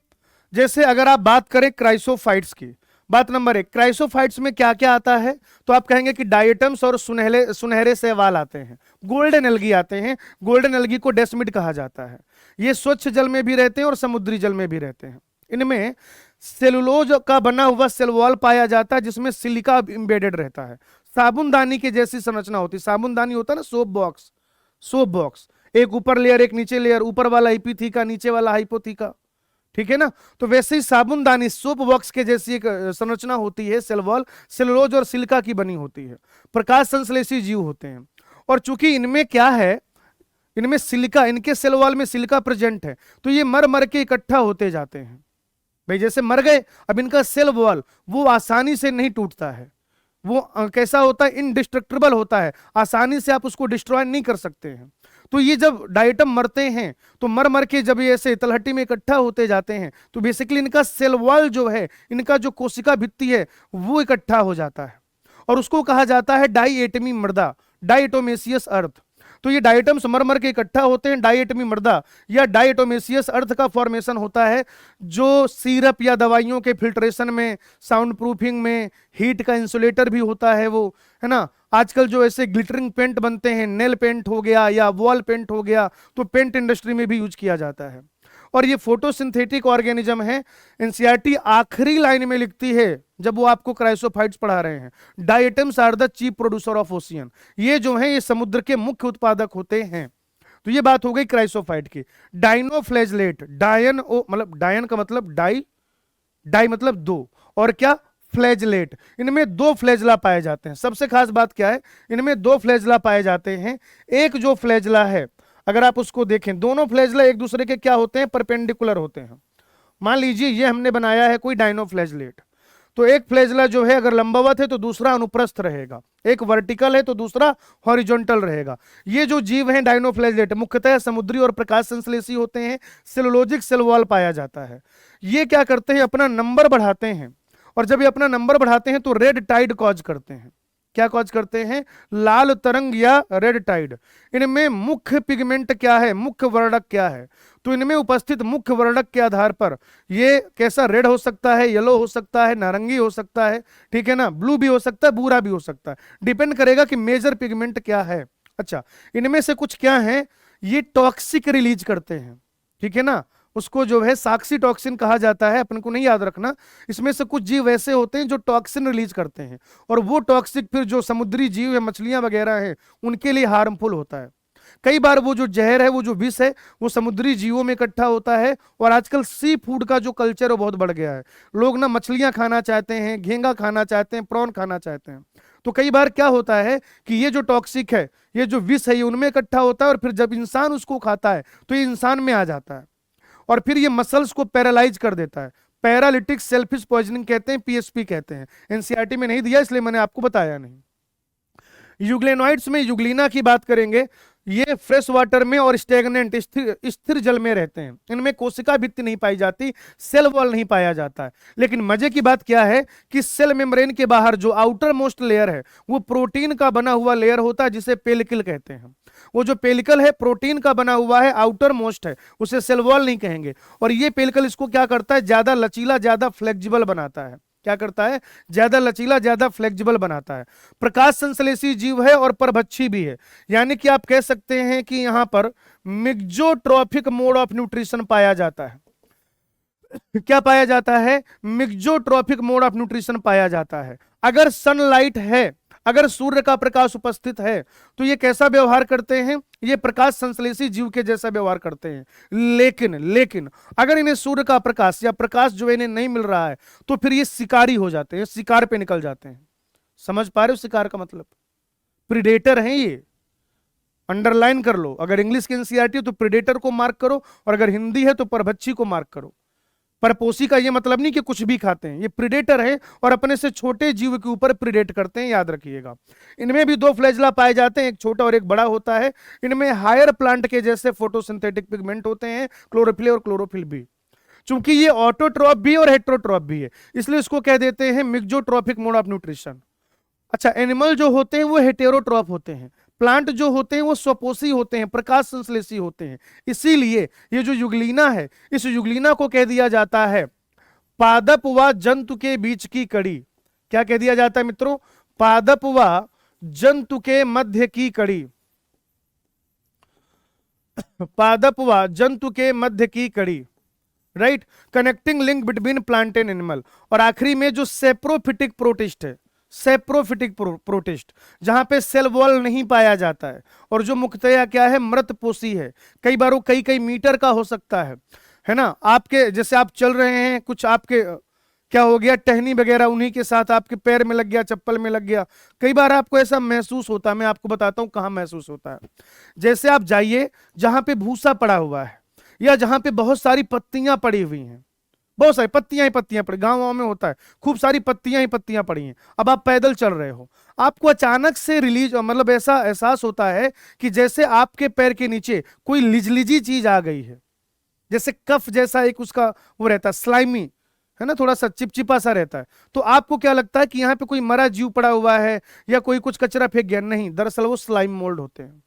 जैसे अगर आप बात करें क्राइसोफाइट्स की, बात नंबर 1, क्राइसोफाइट्स में क्या क्या आता है, तो आप कहेंगे कि डायटम्स और सुनहरे सुनहरे शैवाल आते हैं, गोल्डन एल्गी आते हैं। गोल्डन एल्गी को डेस्मिड कहा जाता है। ये स्वच्छ जल में भी रहते हैं और समुद्री जल में भी रहते हैं। इनमें सेलुलोज का बना हुआ सेल वॉल पाया जाता है, जिसमें सिलिका इंबेडेड रहता है। साबुनदानी की जैसी संरचना होती है। साबुनदानी होता है ना, सोप बॉक्स, सोप बॉक्स, एक ऊपर लेयर एक नीचे लेयर, ऊपर वाला एपिथीका नीचे वाला हाइपोथीका, ठीक है ना। तो वैसे ही साबुनदानी सोप बॉक्स के जैसी एक संरचना होती है, सेल वॉल सेलुलोज और सिलिका की बनी होती है। प्रकाश संश्लेषी जीव होते हैं, और चूंकि इनमें क्या है, इनमें सिलिका, इनके सेल वॉल में सिलिका प्रेजेंट है, तो ये मर मर के इकट्ठा होते जाते हैं। भाई जैसे मर गए, अब इनका सेल वॉल वो आसानी से नहीं टूटता है, वो कैसा होता है, इनडिस्ट्रक्टिबल होता है, आसानी से आप उसको डिस्ट्रॉय नहीं कर सकते हैं। तो ये जब डायटम मरते हैं तो मर मर के जब ये ऐसे तलहटी में इकट्ठा होते जाते हैं, तो बेसिकली इनका सेल वॉल जो है, इनका जो कोशिका भित्ति है, वो इकट्ठा हो जाता है, और उसको कहा जाता है डाईएटमी मृदा, डाइटोमेसियस अर्थ। तो ये डायटम्स मर मर के इकट्ठा होते हैं, डायटमी मृदा या डायटोमेसियस अर्थ का फॉर्मेशन होता है, जो सिरप या दवाइयों के फिल्ट्रेशन में, साउंड प्रूफिंग में, हीट का इंसुलेटर भी होता है वो, है ना। आजकल जो ऐसे ग्लिटरिंग पेंट बनते हैं, नेल पेंट हो गया या वॉल पेंट हो गया, तो पेंट इंडस्ट्री में भी यूज किया जाता है। और ये फोटोसिंथेटिक ऑर्गेनिज्म है। एनसीईआरटी आखिरी लाइन में लिखती है जब वो आपको क्राइसोफाइट्स पढ़ा रहे हैं, diatoms are the chief producer of ocean, ये जो है ये समुद्र के मुख्य उत्पादक होते हैं। तो ये बात हो गई क्राइसोफाइट की। डाइनोफ्लैजलेट, डायन मतलब डायन का मतलब डाई, डाई मतलब दो, और क्या, फ्लैजलेट, इनमें दो फ्लैजला पाए जाते हैं। सबसे खास बात क्या है, इनमें दो फ्लैजला पाए जाते हैं। एक जो फ्लैजला है, अगर आप उसको देखें, दोनों फ्लैजला एक दूसरे के क्या होते हैं, परपेंडिकुलर होते हैं। मान लीजिए ये हमने बनाया है कोई डाइनोफ्लैजलेट, तो एक फ्लैजला जो है अगर लंबवत है तो दूसरा अनुप्रस्थ रहेगा, एक वर्टिकल है तो दूसरा हॉरिजॉन्टल रहेगा। ये जो जीव हैं डाइनोफ्लैजलेट मुख्यतः समुद्री और प्रकाश संश्लेषी होते हैं। सेलुलोजिक सेल वॉल पाया जाता है। ये क्या करते हैं, अपना नंबर बढ़ाते हैं, और जब ये अपना नंबर बढ़ाते हैं तो रेड टाइड कॉज करते हैं। क्या कॉज करते हैं, लाल तरंग या रेड टाइड। इनमें मुख्य पिगमेंट क्या है, मुख्य वर्णक क्या है, तो इनमें उपस्थित मुख्य वर्णक के आधार पर ये कैसा, रेड हो सकता है, येलो हो सकता है, नारंगी हो सकता है, ठीक है ना, ब्लू भी हो सकता है, भूरा भी हो सकता है, डिपेंड करेगा कि मेजर पिगमेंट क्या है। अच्छा, इनमें से कुछ क्या है, ये टॉक्सिक रिलीज करते हैं, ठीक है ना, उसको जो है साक्सी टॉक्सिन कहा जाता है, अपन को नहीं याद रखना। इसमें से कुछ जीव ऐसे होते हैं जो टॉक्सिन रिलीज करते हैं, और वो टॉक्सिक फिर जो समुद्री जीव है, मछलियां वगैरह हैं, उनके लिए हार्मफुल होता है। कई बार वो जो जहर है, वो जो विष है, वो समुद्री जीवों में इकट्ठा होता है। और आजकल सी फूड का जो कल्चर है बहुत बढ़ गया है। लोग ना मछलियां खाना चाहते हैं, घेंगा खाना चाहते हैं, प्रॉन खाना चाहते हैं। तो कई बार क्या होता है कि ये जो टॉक्सिक है, ये जो विष है, ये उनमें इकट्ठा होता है, और फिर जब इंसान उसको खाता है तो ये इंसान में आ जाता है, और फिर ये मसल्स को पैरालाइज कर देता है। पैरालिटिक सेल्फिश पॉइजनिंग कहते हैं, पीएसपी कहते हैं। एनसीईआरटी में नहीं दिया इसलिए मैंने आपको बताया नहीं। यूग्लेनॉइड्स में यूग्लिना की बात करेंगे। ये फ्रेश वाटर में और स्टेगनेंट स्थिर जल में रहते हैं। इनमें कोशिका भित्ति नहीं पाई जाती, सेल वॉल नहीं पाया जाता है। लेकिन मजे की बात क्या है कि सेल मेम्ब्रेन के बाहर जो आउटर मोस्ट लेयर है, वो प्रोटीन का बना हुआ लेयर होता है, जिसे पेलिकल कहते हैं। वो जो पेलिकल है प्रोटीन का बना हुआ है, आउटर मोस्ट है, उसे सेल वॉल नहीं कहेंगे। और ये पेलिकल इसको क्या करता है, ज्यादा लचीला, ज्यादा फ्लेक्सिबल बनाता है। क्या करता है, ज्यादा लचीला, ज्यादा फ्लेक्सिबल बनाता है। प्रकाश संश्लेषी जीव है और परभक्षी भी है। यानी कि आप कह सकते हैं कि यहां पर मिक्जोट्रॉफिक मोड ऑफ न्यूट्रिशन पाया जाता है। क्या पाया जाता है, मिक्जोट्रॉफिक मोड ऑफ न्यूट्रिशन पाया जाता है। अगर सनलाइट है, अगर सूर्य का प्रकाश उपस्थित है तो ये कैसा व्यवहार करते हैं, ये प्रकाश संश्लेषी जीव के जैसा व्यवहार करते हैं। लेकिन अगर इन्हें सूर्य का प्रकाश या प्रकाश जो इन्हें नहीं मिल रहा है तो फिर ये शिकारी हो जाते हैं, शिकार पे निकल जाते हैं। समझ पा रहे हो शिकार का मतलब? प्रीडेटर हैं ये, अंडरलाइन कर लो। अगर इंग्लिश की एनसीईआरटी हो तो प्रीडेटर को मार्क करो, और अगर हिंदी है तो परभक्षी को मार्क करो। परपोषी का ये मतलब नहीं कि कुछ भी खाते हैं, ये प्रीडेटर है और अपने से छोटे जीव के ऊपर प्रीडेट करते हैं, याद रखिएगा। इनमें भी दो फ्लैजला पाए जाते हैं, एक छोटा और एक बड़ा होता है। इनमें हायर प्लांट के जैसे फोटोसिंथेटिक पिगमेंट होते हैं, क्लोरोफिल और क्लोरोफिल भी। चूंकि ये ऑटोट्रॉप भी और हेट्रोट्रॉप भी है, इसलिए इसको कह देते हैं मिक्सोट्रॉपिक मोड ऑफ न्यूट्रिशन। अच्छा, एनिमल जो होते हैं वो हेटेरोट्रॉप होते हैं, प्लांट जो होते हैं वो स्वपोषी होते हैं, प्रकाश संश्लेषी होते हैं। इसीलिए ये जो युगलीना है, इस युगलीना को कह दिया जाता है पादप व जंतु के बीच की कड़ी। क्या कह दिया जाता है मित्रों? पादप व जंतु के मध्य की कड़ी। पादप व जंतु के मध्य की कड़ी, right, connecting link between plant and animal. और आखिरी में जो सेप्रोफिटिक प्रोटिस्ट है, सेप्रोफिटिक प्रोटिस्ट, जहां पे सेल वॉल नहीं पाया जाता है और जो मुख्यतया क्या है, मृतपोषी है। कई बार वो कई मीटर का हो सकता है ना। आपके जैसे आप चल रहे हैं, कुछ आपके क्या हो गया, टहनी वगैरह उन्हीं के साथ आपके पैर में लग गया, चप्पल में लग गया। कई बार आपको ऐसा महसूस होता है, मैं आपको बताता हूं कहां महसूस होता है। जैसे आप जाइए जहां पे भूसा पड़ा हुआ है या जहां पे बहुत सारी पत्तियां पड़ी हुई हैं, बहुत सारी पत्तियां ही पत्तियां पड़ी, गांव में होता है खूब सारी पत्तियां ही पत्तियां पड़ी हैं। अब आप पैदल चल रहे हो, आपको अचानक से रिलीज मतलब ऐसा एहसास होता है कि जैसे आपके पैर के नीचे कोई लिजलिजी चीज आ गई है, जैसे कफ जैसा एक उसका वो रहता है, स्लाइमी है ना, थोड़ा सा चिपचिपा सा रहता है। तो आपको क्या लगता है कि यहाँ पे कोई मरा जीव पड़ा हुआ है या कोई कुछ कचरा फेंक गया? नहीं, दरअसल वो स्लाइम मोल्ड होते हैं।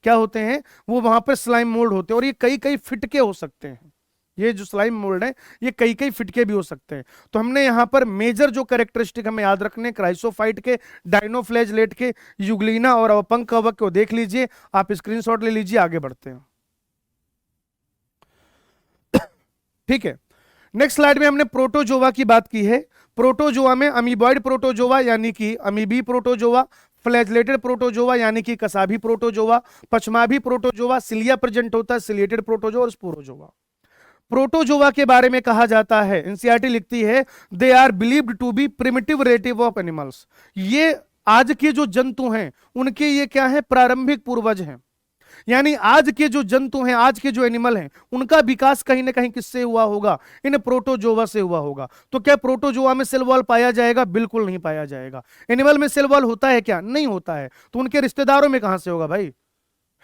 क्या होते हैं वो? वहां पर स्लाइम मोल्ड होते हैं, और ये कई फिट के हो सकते हैं। ये जो स्लाइम मोल्ड है ये कई फिटके भी हो सकते हैं। तो हमने यहाँ पर मेजर जो कैरेक्टरिस्टिक हमें याद रखने, क्राइसोफाइट के, डायनोफ्लैजलेट के, युगलीना और अवपंक कवक को देख लीजिए, आप स्क्रीनशॉट ले लीजिए, आगे बढ़ते हैं। ठीक है, नेक्स्ट स्लाइड में हमने प्रोटोजोवा की बात की है। प्रोटोजोआ में अमीबॉइड प्रोटोजोआ यानी कि अमीबी प्रोटोजोआ, फ्लैजलेटेड प्रोटोजोआ यानी कि कसाभी प्रोटोजोआ, पचमाभी प्रोटोजोआ, सिलिया प्रेजेंट होता है, सिलिएटेड प्रोटोजोआ और स्पोरोजोआ। प्रोटोजोआ के बारे में कहा जाता है, एनसीईआरटी लिखती है, they are believed to be primitive relative of animals. ये आज के जो जंतु हैं उनके ये क्या है, प्रारंभिक पूर्वज हैं। यानी आज के जो जंतु हैं, आज के जो एनिमल हैं, उनका विकास कहीं ना कहीं किससे हुआ होगा? इन प्रोटोजोआ से हुआ होगा। तो क्या प्रोटोजोआ में सेल वॉल पाया जाएगा? बिल्कुल नहीं पाया जाएगा। एनिमल में सेल वॉल होता है क्या? नहीं होता है। तो उनके रिश्तेदारों में कहां से होगा भाई,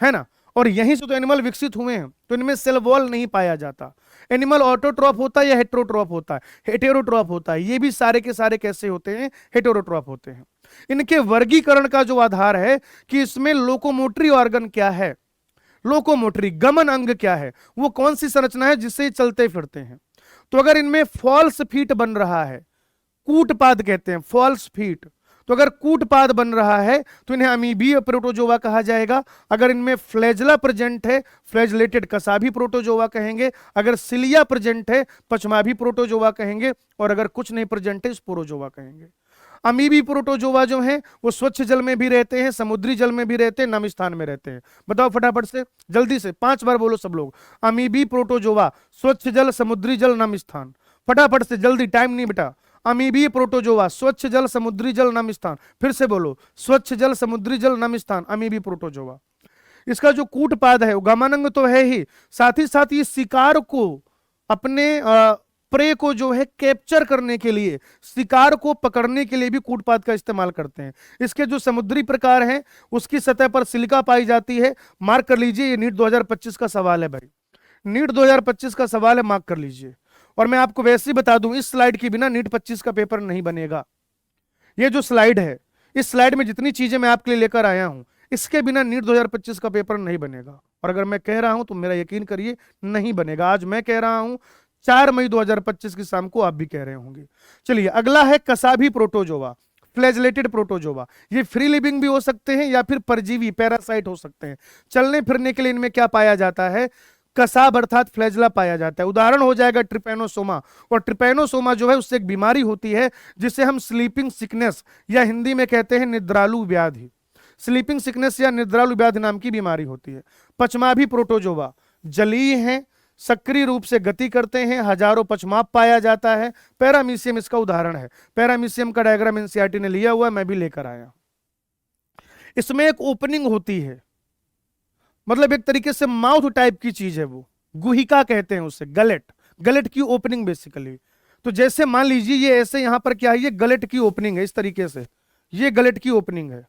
है ना? और यहीं से तो एनिमल विकसित हुए हैं, तो इनमें सेल वॉल नहीं पाया जाता। एनिमल ऑटोट्रॉप होता है या हेट्रोट्रॉप होता है? हेटेरोट्रॉप होता है। ये भी सारे के सारे कैसे होते हैं? हेटेरोट्रॉप होते हैं। इनके वर्गीकरण का जो आधार है कि इसमें लोकोमोटरी ऑर्गन क्या है, लोकोमोटरी गमन अंग क्या है, वो कौन सी संरचना है जिससे चलते फिरते हैं। तो अगर इनमें फॉल्स फीट बन रहा है, कूटपाद कहते हैं, फॉल्स फीट, तो अगर कूटपाद बन रहा है तो इन्हें अमीबीय प्रोटोजोआ कहा जाएगा। अगर इनमें फ्लैजला प्रेजेंट है, फ्लैजलेटेड कसाभी प्रोटोजोआ कहेंगे। अगर सिलिया प्रेजेंट है, पचमाभी प्रोटोजोआ कहेंगे। और अगर कुछ नहीं प्रेजेंट है, स्पोरोजोआ कहेंगे। अमीबी प्रोटोजोआ जो हैं वो स्वच्छ जल में भी रहते हैं, समुद्री जल में भी रहते हैं, नम स्थान में रहते हैं। बताओ फटाफट से, जल्दी से, 5 बार बोलो सब लोग। अमीबी प्रोटोजोआ, स्वच्छ जल, समुद्री जल, नम स्थान। फटाफट से, जल्दी, टाइम नहीं बेटा। अमीबी प्रोटोजोआ, स्वच्छ जल, समुद्री जल, नम स्थान। फिर से बोलो, स्वच्छ जल, समुद्री जल, नम स्थान, अमीबी प्रोटोजोआ। इसका जो कूटपाद है वो गमनांग तो है ही, साथ ही साथ ये शिकार को, अपने प्रे को जो है कैप्चर करने के लिए, शिकार को पकड़ने के लिए भी कूटपाद का इस्तेमाल करते हैं। इसके जो समुद्री प्रकार हैं उसकी सतह पर सिलिका पाई जाती है। मार्क कर लीजिए, ये नीट 2025 का सवाल है भाई, नीट 2025 का सवाल है, मार्क कर लीजिए। और मैं आपको वैसे ही बता दूं, इस स्लाइड के बिना नीट 25 का पेपर नहीं बनेगा। ये जो स्लाइड है, इस स्लाइड में जितनी चीजें मैं आपके लिए लेकर आया हूं, इसके बिना नीट 2025 का पेपर नहीं बनेगा। और अगर मैं कह रहा हूं तो मेरा यकीन करिए नहीं बनेगा। आज मैं कह रहा हूं, 4 मई 2025 की शाम को आप भी कह रहे होंगे। चलिए, अगला है कसाभी प्रोटोजोआ, फ्लैजलेटेड प्रोटोजोआ। ये फ्री लिविंग भी हो सकते हैं या फिर परजीवी, पैरासाइट हो सकते हैं। चलने फिरने के लिए इनमें क्या पाया जाता है? कसाब अर्थात फ्लैजला पाया जाता है। उदाहरण हो जाएगा ट्रिपैनोसोमा। और ट्रिपैनोसोमा जो है उससे एक बीमारी होती है जिसे हम स्लीपिंग सिकनेस या हिंदी में कहते हैं निद्रालु व्याधि। स्लीपिंग सिकनेस या निद्रालु व्याधि नाम की बीमारी होती है। पचमाभी प्रोटोजोवा जलीय हैं, सक्रिय रूप से गति करते हैं, हजारों पचमाप पाया जाता है। पैरामीशियम इसका उदाहरण है। पैरामीशियम का डायग्राम एनसीईआरटी ने लिया हुआ है, मैं भी लेकर आया। इसमें एक ओपनिंग होती है, मतलब एक तरीके से माउथ टाइप की चीज है, वो गुहिका कहते हैं उसे, गलेट, गलेट की ओपनिंग बेसिकली। तो जैसे मान लीजिए ये ऐसे यहां पर क्या है, ये गलेट की ओपनिंग है, इस तरीके से ये गलेट की ओपनिंग है।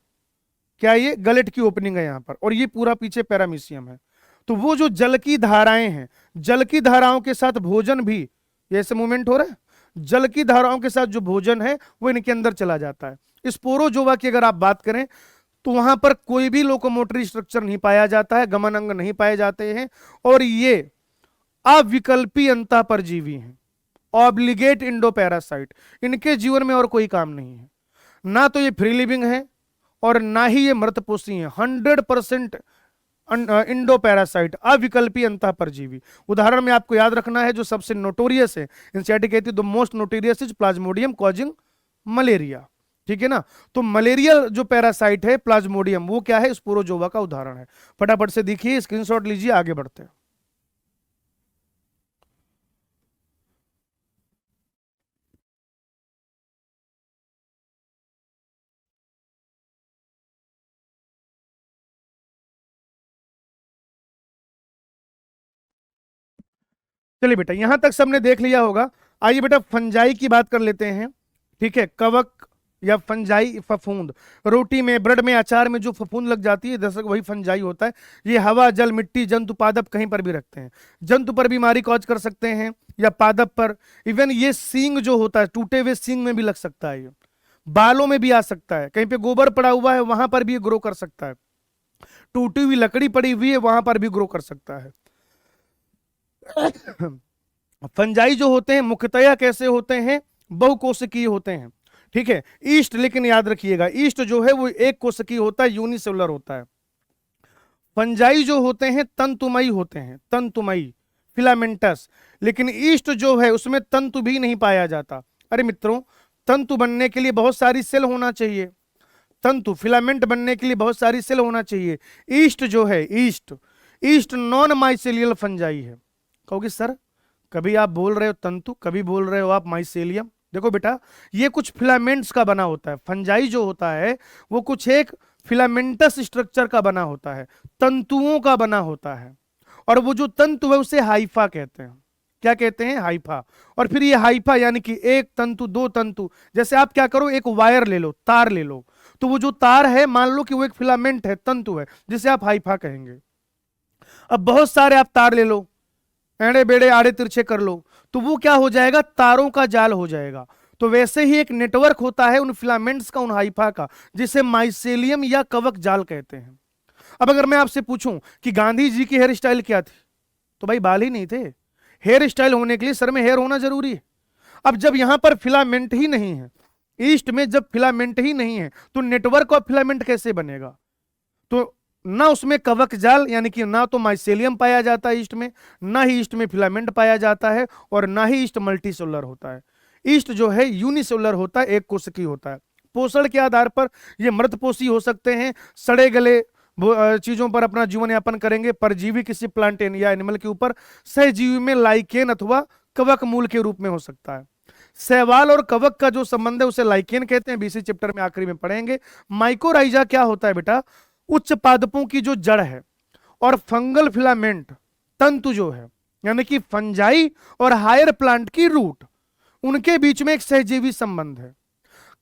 क्या ये गलेट की ओपनिंग है यहां पर, और ये पूरा पीछे पैरामीशियम है। तो वो जो जल की धाराएं हैं, जल की धाराओं के साथ भोजन भी, ऐसे मूवमेंट हो रहा है, जल की धाराओं के साथ जो भोजन है वो इनके अंदर चला जाता है। स्पोरोजोवा की अगर आप बात करें तो वहां पर कोई भी लोकोमोटरी स्ट्रक्चर नहीं पाया जाता है, गमन अंग नहीं पाए जाते हैं, और ये अविकल्पी अंतःपरजीवी हैं, ऑब्लिगेट इंडोपैरासाइट। इनके जीवन में और कोई काम नहीं है, ना तो ये फ्री लिविंग है और ना ही ये मृतपोषी है। 100% इंडोपैरासाइट, अविकल्पी अंतःपरजीवी। उदाहरण में आपको याद रखना है जो सबसे नोटोरियस है, एनसीईआरटी कहती है the most notorious is Plasmodium causing malaria. ठीक है ना। तो मलेरिया जो पैरासाइट है प्लाज्मोडियम, वो क्या है, स्पोरोजोवा का उदाहरण है। फटाफट से देखिए, स्क्रीनशॉट लीजिए, आगे बढ़ते हैं। चलिए बेटा, यहां तक सबने देख लिया होगा। आइए बेटा फंजाई की बात कर लेते हैं। ठीक है, कवक या फंजाई, फफूंद। रोटी में, ब्रेड में, अचार में जो फफूंद लग जाती है दर्शक, वही फंजाई होता है। ये हवा, जल, मिट्टी, जंतु, पादप कहीं पर भी रखते हैं। जंतु पर बीमारी कॉज कर सकते हैं या पादप पर। इवन ये सींग जो होता है, टूटे हुए सींग में भी लग सकता है, ये बालों में भी आ सकता है, कहीं पे गोबर पड़ा हुआ है वहां पर भी ग्रो कर सकता है, टूटी हुई लकड़ी पड़ी हुई है वहां पर भी ग्रो कर सकता है। फंजाई जो होते हैं मुख्यतया कैसे होते हैं, बहुकोशिकीय होते हैं। ठीक है, ईस्ट, लेकिन याद रखिएगा ईस्ट जो है वो एक कोशिकीय होता है, यूनिसेलुलर होता है। फंजाई जो होते हैं तंतुमयी होते हैं, तंतुमयी, फिलामेंटस। लेकिन ईस्ट जो है उसमें तंतु भी नहीं पाया जाता। अरे मित्रों, तंतु बनने के लिए बहुत सारी सेल होना चाहिए, तंतु फिलामेंट बनने के लिए बहुत सारी सेल होना चाहिए। ईस्ट जो है, east, east non mycelial fungi है। कहोगे सर कभी आप बोल रहे हो तंतु, कभी बोल रहे हो आप माइसेलियम। देखो बेटा, ये कुछ फिलामेंट्स का बना होता है। फंजाई जो होता है वो कुछ एक फिलामेंटस स्ट्रक्चर का बना होता है, तंतुओं का बना होता है। और वो जो तंतु है उसे हाइफा कहते हैं। क्या कहते हैं, हाइफा। और फिर ये हाइफा यानी कि एक तंतु, दो तंतु। जैसे आप क्या करो, एक वायर ले लो, तार ले लो, तो वो जो तार है मान लो कि वो एक फिलामेंट है, तंतु है, जिसे आप हाइफा कहेंगे। अब बहुत सारे आप तार ले लो, एड़े बेड़े आड़े तिरछे कर लो, तो वो क्या हो जाएगा, तारों का जाल हो जाएगा। तो वैसे ही एक नेटवर्क होता है उन फिलामेंट्स का, उन हाइफा का, जिसे माइसेलियम या कवक जाल कहते हैं। अब अगर मैं आपसे पूछूं कि गांधी जी की हेयर स्टाइल क्या थी, तो भाई बाल ही नहीं थे। हेयर स्टाइल होने के लिए सर में हेयर होना जरूरी है। अब जब यहां पर फिलामेंट ही नहीं है, ईस्ट में जब फिलामेंट ही नहीं है, तो नेटवर्क ऑफ फिलामेंट कैसे बनेगा। तो ना उसमें कवक जाल यानी कि ना तो माइसेलियम पाया जाता है ईस्ट में, ना ही ईस्ट में फिलामेंट पाया जाता है, और ना ही ईस्ट मल्टीसेलुलर होता है। ईस्ट जो है यूनिसेलुलर होता है, एक कोशिकीय होता है। पोषण के आधार पर ये मृतपोषी हो सकते हैं, सड़े गले चीजों पर अपना जीवन यापन करेंगे। परजीवी किसी प्लांट या एनिमल के ऊपर, सहजीवी में लाइकेन अथवा कवक मूल के रूप में हो सकता है। शैवाल और कवक का जो संबंध है उसे लाइकेन कहते हैं, बीसी चैप्टर में आखिरी में पढ़ेंगे। माइकोराइजा क्या होता है बेटा, उच्च पादपों की जो जड़ है और फंगल फिलामेंट तंतु जो है, यानी कि फंजाई और हायर प्लांट की रूट, उनके बीच में एक सहजीवी संबंध है।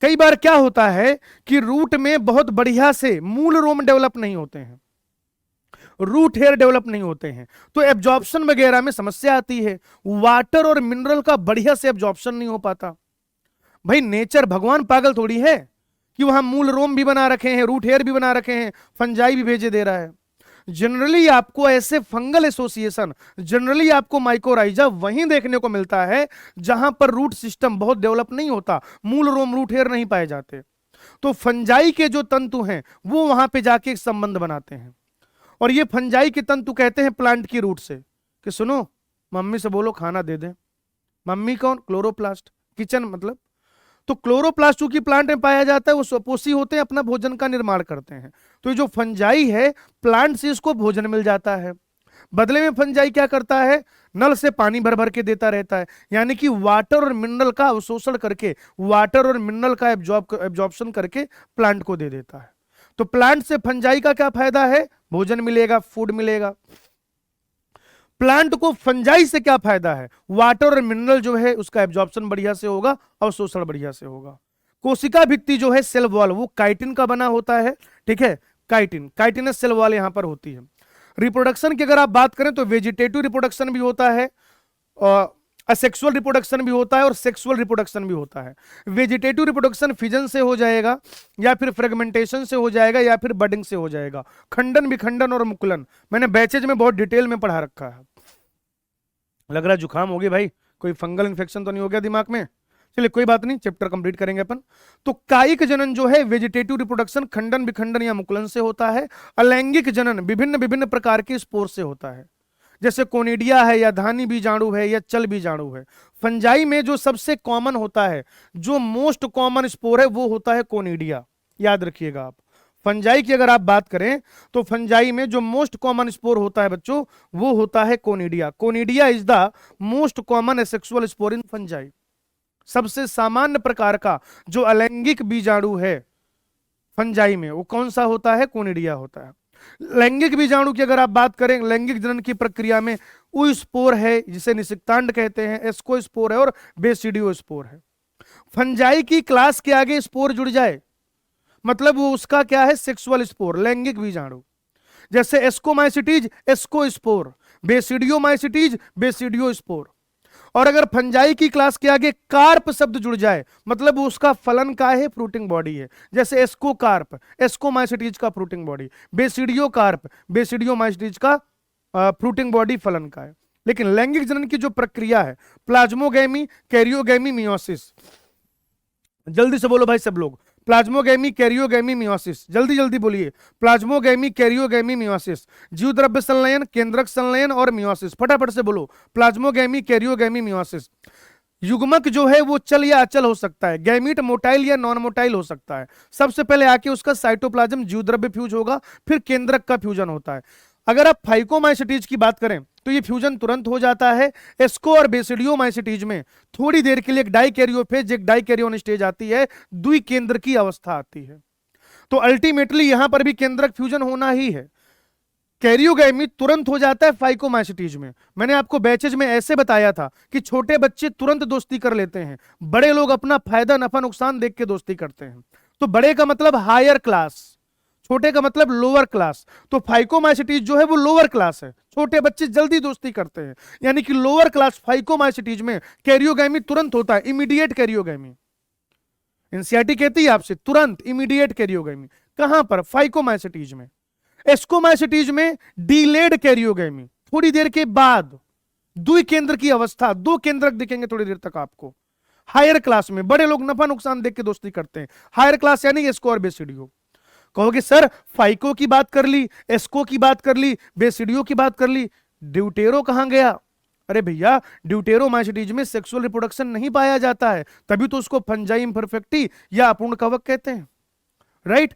कई बार क्या होता है कि रूट में बहुत बढ़िया से मूल रोम डेवलप नहीं होते हैं, रूट हेयर डेवलप नहीं होते हैं, तो एब्जॉर्प्शन वगैरह में समस्या आती है। वाटर और मिनरल का बढ़िया से एब्जॉर्प्शन नहीं हो पाता। भाई नेचर, भगवान पागल थोड़ी है कि वहां मूल रोम भी बना रखे हैं, रूट हेयर भी बना रखे हैं, फंजाई भी भेजे दे रहा है। जनरली आपको ऐसे फंगल एसोसिएशन, जनरली आपको माइकोराइजा वहीं देखने को मिलता है जहां पर रूट सिस्टम बहुत डेवलप नहीं होता, मूल रोम, रूट हेयर नहीं पाए जाते। तो फंजाई के जो तंतु हैं वो वहां पे जाके एक संबंध बनाते हैं, और ये फंजाई के तंतु कहते हैं प्लांट की रूट से। कि सुनो, मम्मी से बोलो खाना दे दें। मम्मी कौन? क्लोरोप्लास्ट, किचन मतलब। तो क्लोरोप्लास्ट चूंकि प्लांट में पाया जाता है, वो स्वपोषी होते हैं, अपना भोजन का निर्माण करते हैं। तो ये जो फंजाई है, प्लांट से इसको भोजन मिल जाता है। बदले में फंजाई क्या करता है? नल से पानी भर भर के देता रहता है, यानी कि वाटर और मिनरल का अवशोषण करके, वाटर और मिनरल का एब्जॉर्प्शन करके प्लांट को दे देता है। तो प्लांट से फंजाई का क्या फायदा है? भोजन मिलेगा, फूड मिलेगा। प्लांट को फंजाई से क्या फायदा है? वाटर और मिनरल जो है उसका एब्जॉर्प्शन बढ़िया से होगा, अवशोषण बढ़िया से होगा। कोशिका भित्ति जो है सेल वॉल, वो काइटिन का बना होता है, ठीक है, काइटिन, काइटिनस सेल वॉल यहां पर होती है। रिप्रोडक्शन की अगर आप बात करें तो वेजिटेटिव रिप्रोडक्शन भी होता है, और असेक्सुअल रिप्रोडक्शन भी होता है, और सेक्सुअल रिप्रोडक्शन भी होता है। वेजिटेटिव रिप्रोडक्शन फिजन से हो जाएगा, या फिर फ्रेगमेंटेशन से हो जाएगा, या फिर बडिंग से हो जाएगा। खंडन, विखंडन और मुकुलन मैंने बैचेज में बहुत डिटेल में पढ़ा रखा है। लग रहा है जुकाम हो गया भाई, कोई फंगल इन्फेक्शन तो नहीं हो गया दिमाग में? चलिए कोई बात नहीं, चैप्टर कंप्लीट करेंगे अपन। तो कायिक जनन जो है वेजिटेटिव रिप्रोडक्शन खंडन, विखंडन या मुकुलन से होता है। अलैंगिक जनन विभिन्न विभिन्न प्रकार के स्पोर से होता है, जैसे कोनिडिया है, या धानी बीजाणु है, या चल बीजाणु है। फंजाई में जो सबसे कॉमन होता है, जो मोस्ट कॉमन स्पोर है, वो होता है कोनिडिया। याद रखिएगा आप, फंजाई की अगर आप बात करें तो फंजाई में जो मोस्ट कॉमन स्पोर होता है बच्चों, वो होता है conidia. Conidia is the most common asexual spore in fungi. सबसे सामान्य प्रकार का जो अलैंगिक बीजाणु है फंजाई में, वो कौन सा होता है? कोनिडिया होता है। लैंगिक बीजाणु की अगर आप बात करें, लैंगिक जनन की प्रक्रिया में वो स्पोर है जिसे निषिक्तांड कहते हैं, एस्को स्पोर है, और बेसिडियो स्पोर है। फंजाई की क्लास के आगे स्पोर जुड़ जाए मतलब वो उसका क्या है? सेक्सुअल स्पोर, लैंगिक बीजाणु। जैसे ascomycetes, ascospore, basidiomycetes, basidiospore. और अगर फंजाई की क्लास के आगे कार्प शब्द जुड़ जाए मतलब उसका फलन का है? फ्रूटिंग बॉडी है। जैसे एस्को कार्प, एस्कोमाइसिटीज का fruiting body, basidio carp, basidiomycetes का फ्रूटिंग बॉडी फलन का है। लेकिन लैंगिक जनन की जो प्रक्रिया है, प्लाज्मोगैमी, कैरियोगैमी, मियोसिस, जल्दी से बोलो भाई सब लोग, प्लाज्मोगैमी, कैरियोगैमी, मियोसिस, जल्दी जल्दी बोलिए। Plasmogamy, karyogamy, meiosis. जीव द्रव्य संलयन, केंद्रक संलयन और मियोसिस, फटाफट से बोलो। Plasmogamy, karyogamy, meiosis. युग्मक जो है वो चल या अचल हो सकता है, गैमीट मोटाइल या नॉन मोटाइल हो सकता है। सबसे पहले आके उसका साइटोप्लाज्म जीव द्रव्य फ्यूज होगा, फिर केंद्रक का फ्यूजन होता है। अगर आप फाइकोमाइसिटीज की बात करें तो ये फ्यूजन तुरंत हो जाता है। एस्को और बेसिडियोमाइसिटीज में थोड़ी देर के लिए एक डाइकैरियोफेज, एक डाइकैरियोन स्टेज आती है, द्विकेंद्र की अवस्था आती है। तो अल्टीमेटली यहां पर भी केंद्रक फ्यूजन होना ही है। कैरियोगैमी तुरंत हो जाता है फाइकोमाइसिटीज में। मैंने आपको बैचेज में ऐसे बताया था कि छोटे बच्चे तुरंत दोस्ती कर लेते हैं, बड़े लोग अपना फायदा नफा नुकसान देख के दोस्ती करते हैं। तो बड़े का मतलब हायर क्लास, छोटे का मतलब लोअर क्लास। तो फाइकोमाइसिटीज जो है वो लोअर क्लास है, छोटे बच्चे जल्दी दोस्ती करते हैं, यानी कि लोअर क्लास फाइकोमाइसिटीज में कैरियोगैमी तुरंत होता है, इमीडिएट कैरियोगैमी। एनसीईआरटी कहती है आपसे तुरंत इमीडिएट कैरियोगैमी। कहां पर? फाइकोमाइसिटीज में। एस्कोमाइसिटीज में डीलेड कैरियोगैमी, थोड़ी देर के बाद। द्विकेंद्र की अवस्था, दो केंद्रक दिखेंगे थोड़ी देर तक आपको। हायर क्लास में बड़े लोग नफा नुकसान देख के दोस्ती करते हैं, हायर क्लास यानी एस्को और बेसिडियो। कहोगे सर फाइको की बात कर ली, एस्को की बात कर ली, बेसिडियो की बात कर ली, ड्यूटेरो कहां गया? अरे भैया ड्यूटेरोमाइसिटीज में सेक्सुअल रिप्रोडक्शन नहीं पाया जाता है, तभी तो उसको फंजाई इम्परफेक्टी या अपूर्ण कवक कहते हैं, राइट?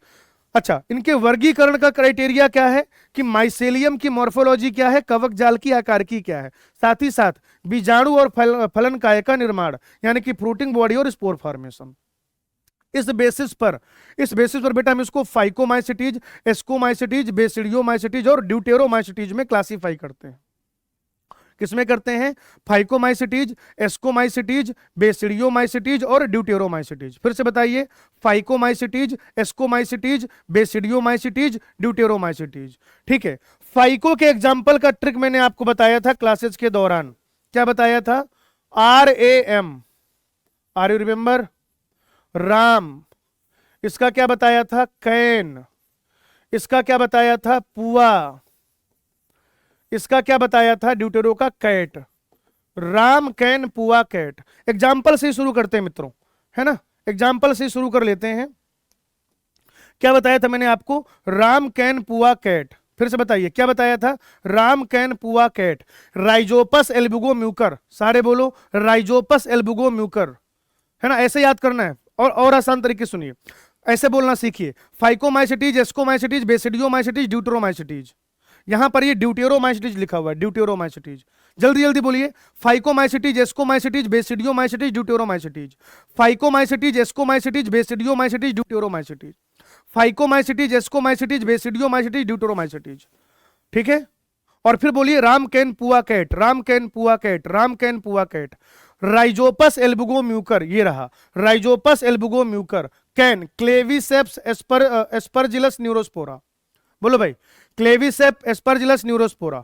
अच्छा, इनके वर्गीकरण का क्राइटेरिया क्या है कि माइसेलियम की मॉर्फोलॉजी क्या है, कवक जाल की आकार की क्या है, साथ ही साथ बीजाणु और फलन काय का निर्माण यानी कि फ्रूटिंग बॉडी और स्पोर फॉर्मेशन। इस बेसिस पर बेटा हम इसको फाइकोमाइसिटीज, एस्कोमाइसिटीज, बेसिडियोमाइसिटीज और ड्यूटेरोमाइसिटीज में क्लासिफाई करते हैं। किसमें करते हैं? फाइकोमाइसिटीज, एस्कोमाइसिटीज, बेसिडियोमाइसिटीज और ड्यूटेरोमाइसिटीज। फिर से बताइए, फाइकोमाइसिटीज, एस्कोमाइसिटीज, बेसिडियोमाइसिटीज, ड्यूटेरोमाइसिटीज। ठीक है, फाइको के एग्जाम्पल का ट्रिक मैंने आपको बताया था क्लासेस के दौरान। क्या बताया था? RAM, are you remember? RAM. इसका क्या बताया था? कैन। इसका क्या बताया था? पुआ। इसका क्या बताया था? ड्यूटेरो का कैट। राम, कैन, पुआ, कैट। एग्जाम्पल से शुरू करते हैं मित्रों, है ना? एग्जाम्पल से शुरू कर लेते हैं। क्या बताया था मैंने आपको? राम, कैन, पुआ, कैट। फिर से बताइए क्या बताया था, राम कैन पुआ कैट, राइजोपस एल्बुगो म्यूकर, सारे बोलो राइजोपस एल्बुगो म्यूकर, है ना, ऐसे याद करना है। और आसान तरीके सुनिए, ऐसे बोलना सीखिए, फाइकोमाइसिटीज, एस्कोमाइसिटीज, बेसिडियोमाइसिटीज, ड्यूटेरोमाइसिटीज। यहां पर ये ड्यूटेरोमाइसिटीज लिखा हुआ है, ड्यूटेरोमाइसिटीज, जल्दी जल्दी बोलिए, phycomycetes, ascomycetes, basidiomycetes, deuteromycetes, phycomycetes, ascomycetes, basidiomycetes, deuteromycetes, phycomycetes, ascomycetes, basidiomycetes, deuteromycetes. ठीक है, और फिर बोलिए राम कैन पुआ कैट, राम कैन पुआ कैट, राम कैन पुआ कैट, राइजोपस एल्बुगो म्यूकर, ये रहा राइजोपस एल्बुगो म्यूकर, कैन क्लेविसेप्स एस्परजिलस न्यूरोस्पोरा, बोलो भाई, Claviceps Aspergillus Neurospora,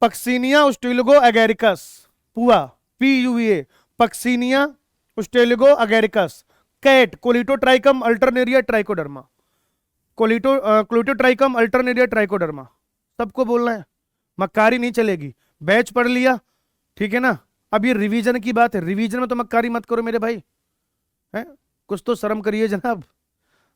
Puccinia Ustilago Agaricus, पुआ PUA, पक्सीनिया उस्टेलिगो एगेरिकस, कैट Colletotrichum Alternaria Trichoderma, Colletotrichum Alternaria Trichoderma, सबको बोलना है, मक्कारी नहीं चलेगी, बैच पढ़ लिया, ठीक है ना। अब ये रिवीजन की बात है, रिवीजन में तो मक्कारी मत करो मेरे भाई, है कुछ तो शर्म करिए जनाब।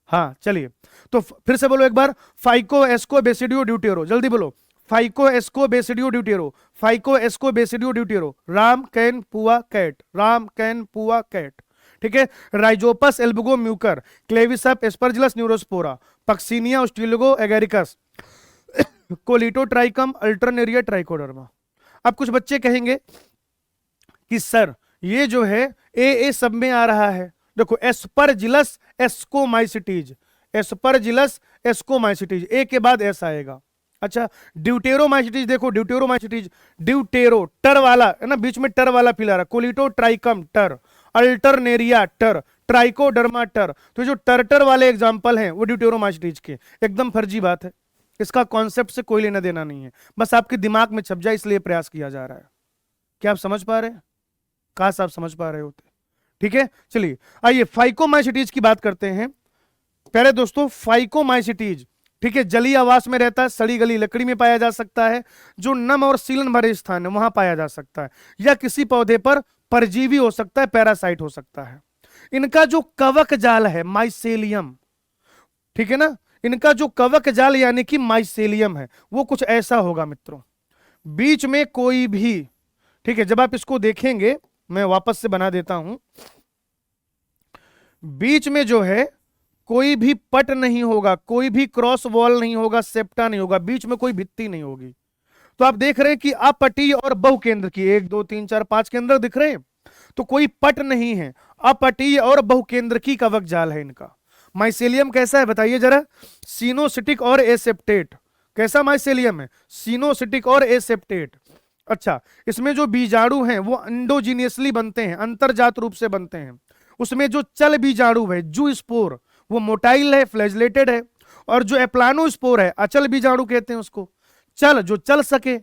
हाँ चलिए, तो फिर से बोलो एक बार, फाइको एस्को बेसिडियो ड्यूटेरो, जल्दी बोलो, phyco asco basidio deutero, phyco asco basidio deutero, राम कैन पुआ कैट, राम कैन पुआ कैट, ठीक है। Rhizopus Albugo Mucor, Claviceps Aspergillus Neurospora, Puccinia Ustilago Agaricus, Colletotrichum Alternaria Trichoderma. अब कुछ बच्चे कहेंगे कि सर ये जो है ए सब में आ रहा है, देखो एस्परजिलस एस्कोमाइसिटीज, एस्परजिलस एस्कोमाइसिटीज, ए के बाद एस आएगा। अच्छा ड्यूटेरोमाइसिटीज, देखो ड्यूटेरोमाइसिटीज, ड्यूटेरो टर वाला है ना, बीच में टर वाला पिला रहा, कोलिटोट्राइकम टर, अल्टरनेरिया टर, ट्राइकोडर्मा टर, तो जो टर्टर वाले एग्जांपल हैं वो ड्यूटेरोमाइसिटीज के, एकदम फर्जी बात है, इसका कॉन्सेप्ट से कोई लेना देना नहीं है, बस आपके दिमाग में छप जाए इसलिए प्रयास किया जा रहा है। क्या आप समझ पा रहे हैं, काश आप समझ पा रहे होते, ठीक है। चलिए आइए फाइकोमाइसिटीज की बात करते हैं। पहले दोस्तों फाइकोमाइसिटीज, ठीक है, जलीय आवास में रहता है, सड़ी गली लकड़ी में पाया जा सकता है, जो नम और सीलन भरे स्थान है वहां पाया जा सकता है, या किसी पौधे पर परजीवी हो सकता है, पैरासाइट हो सकता है। इनका जो कवक जाल है माइसेलियम, ठीक है ना, इनका जो कवक जाल यानी कि माइसेलियम है वो कुछ ऐसा होगा मित्रों, बीच में कोई भी, ठीक है, जब आप इसको देखेंगे मैं वापस से बना देता हूं, बीच में जो है कोई भी पट नहीं होगा, कोई भी क्रॉस वॉल नहीं होगा, सेप्टा नहीं होगा, बीच में कोई भित्ति नहीं होगी। तो आप देख रहे हैं कि अपटीय और बहुकेंद्र की 1 2 3 4 5 केंद्र दिख रहे हैं, तो कोई पट नहीं है, अपटीय और बहुकेंद्र की कवक जाल है इनका। माइसेलियम कैसा है बताइए जरा, सीनोसिटिक और एसेप्टेट, कैसा माइसेलियम है, सीनोसिटिक और एसेप्टेट। अच्छा इसमें जो बीजाणु हैं वो एंडोजीनियसली बनते हैं, अंतर्जात रूप से बनते हैं, उसमें जो चल बीजाणु है जू स्पोर वो मोटाइल है, फ्लैजलेटेड है, और जो एप्लानो स्पोर है अचल बीजाणु कहते हैं उसको, चल जो चल सके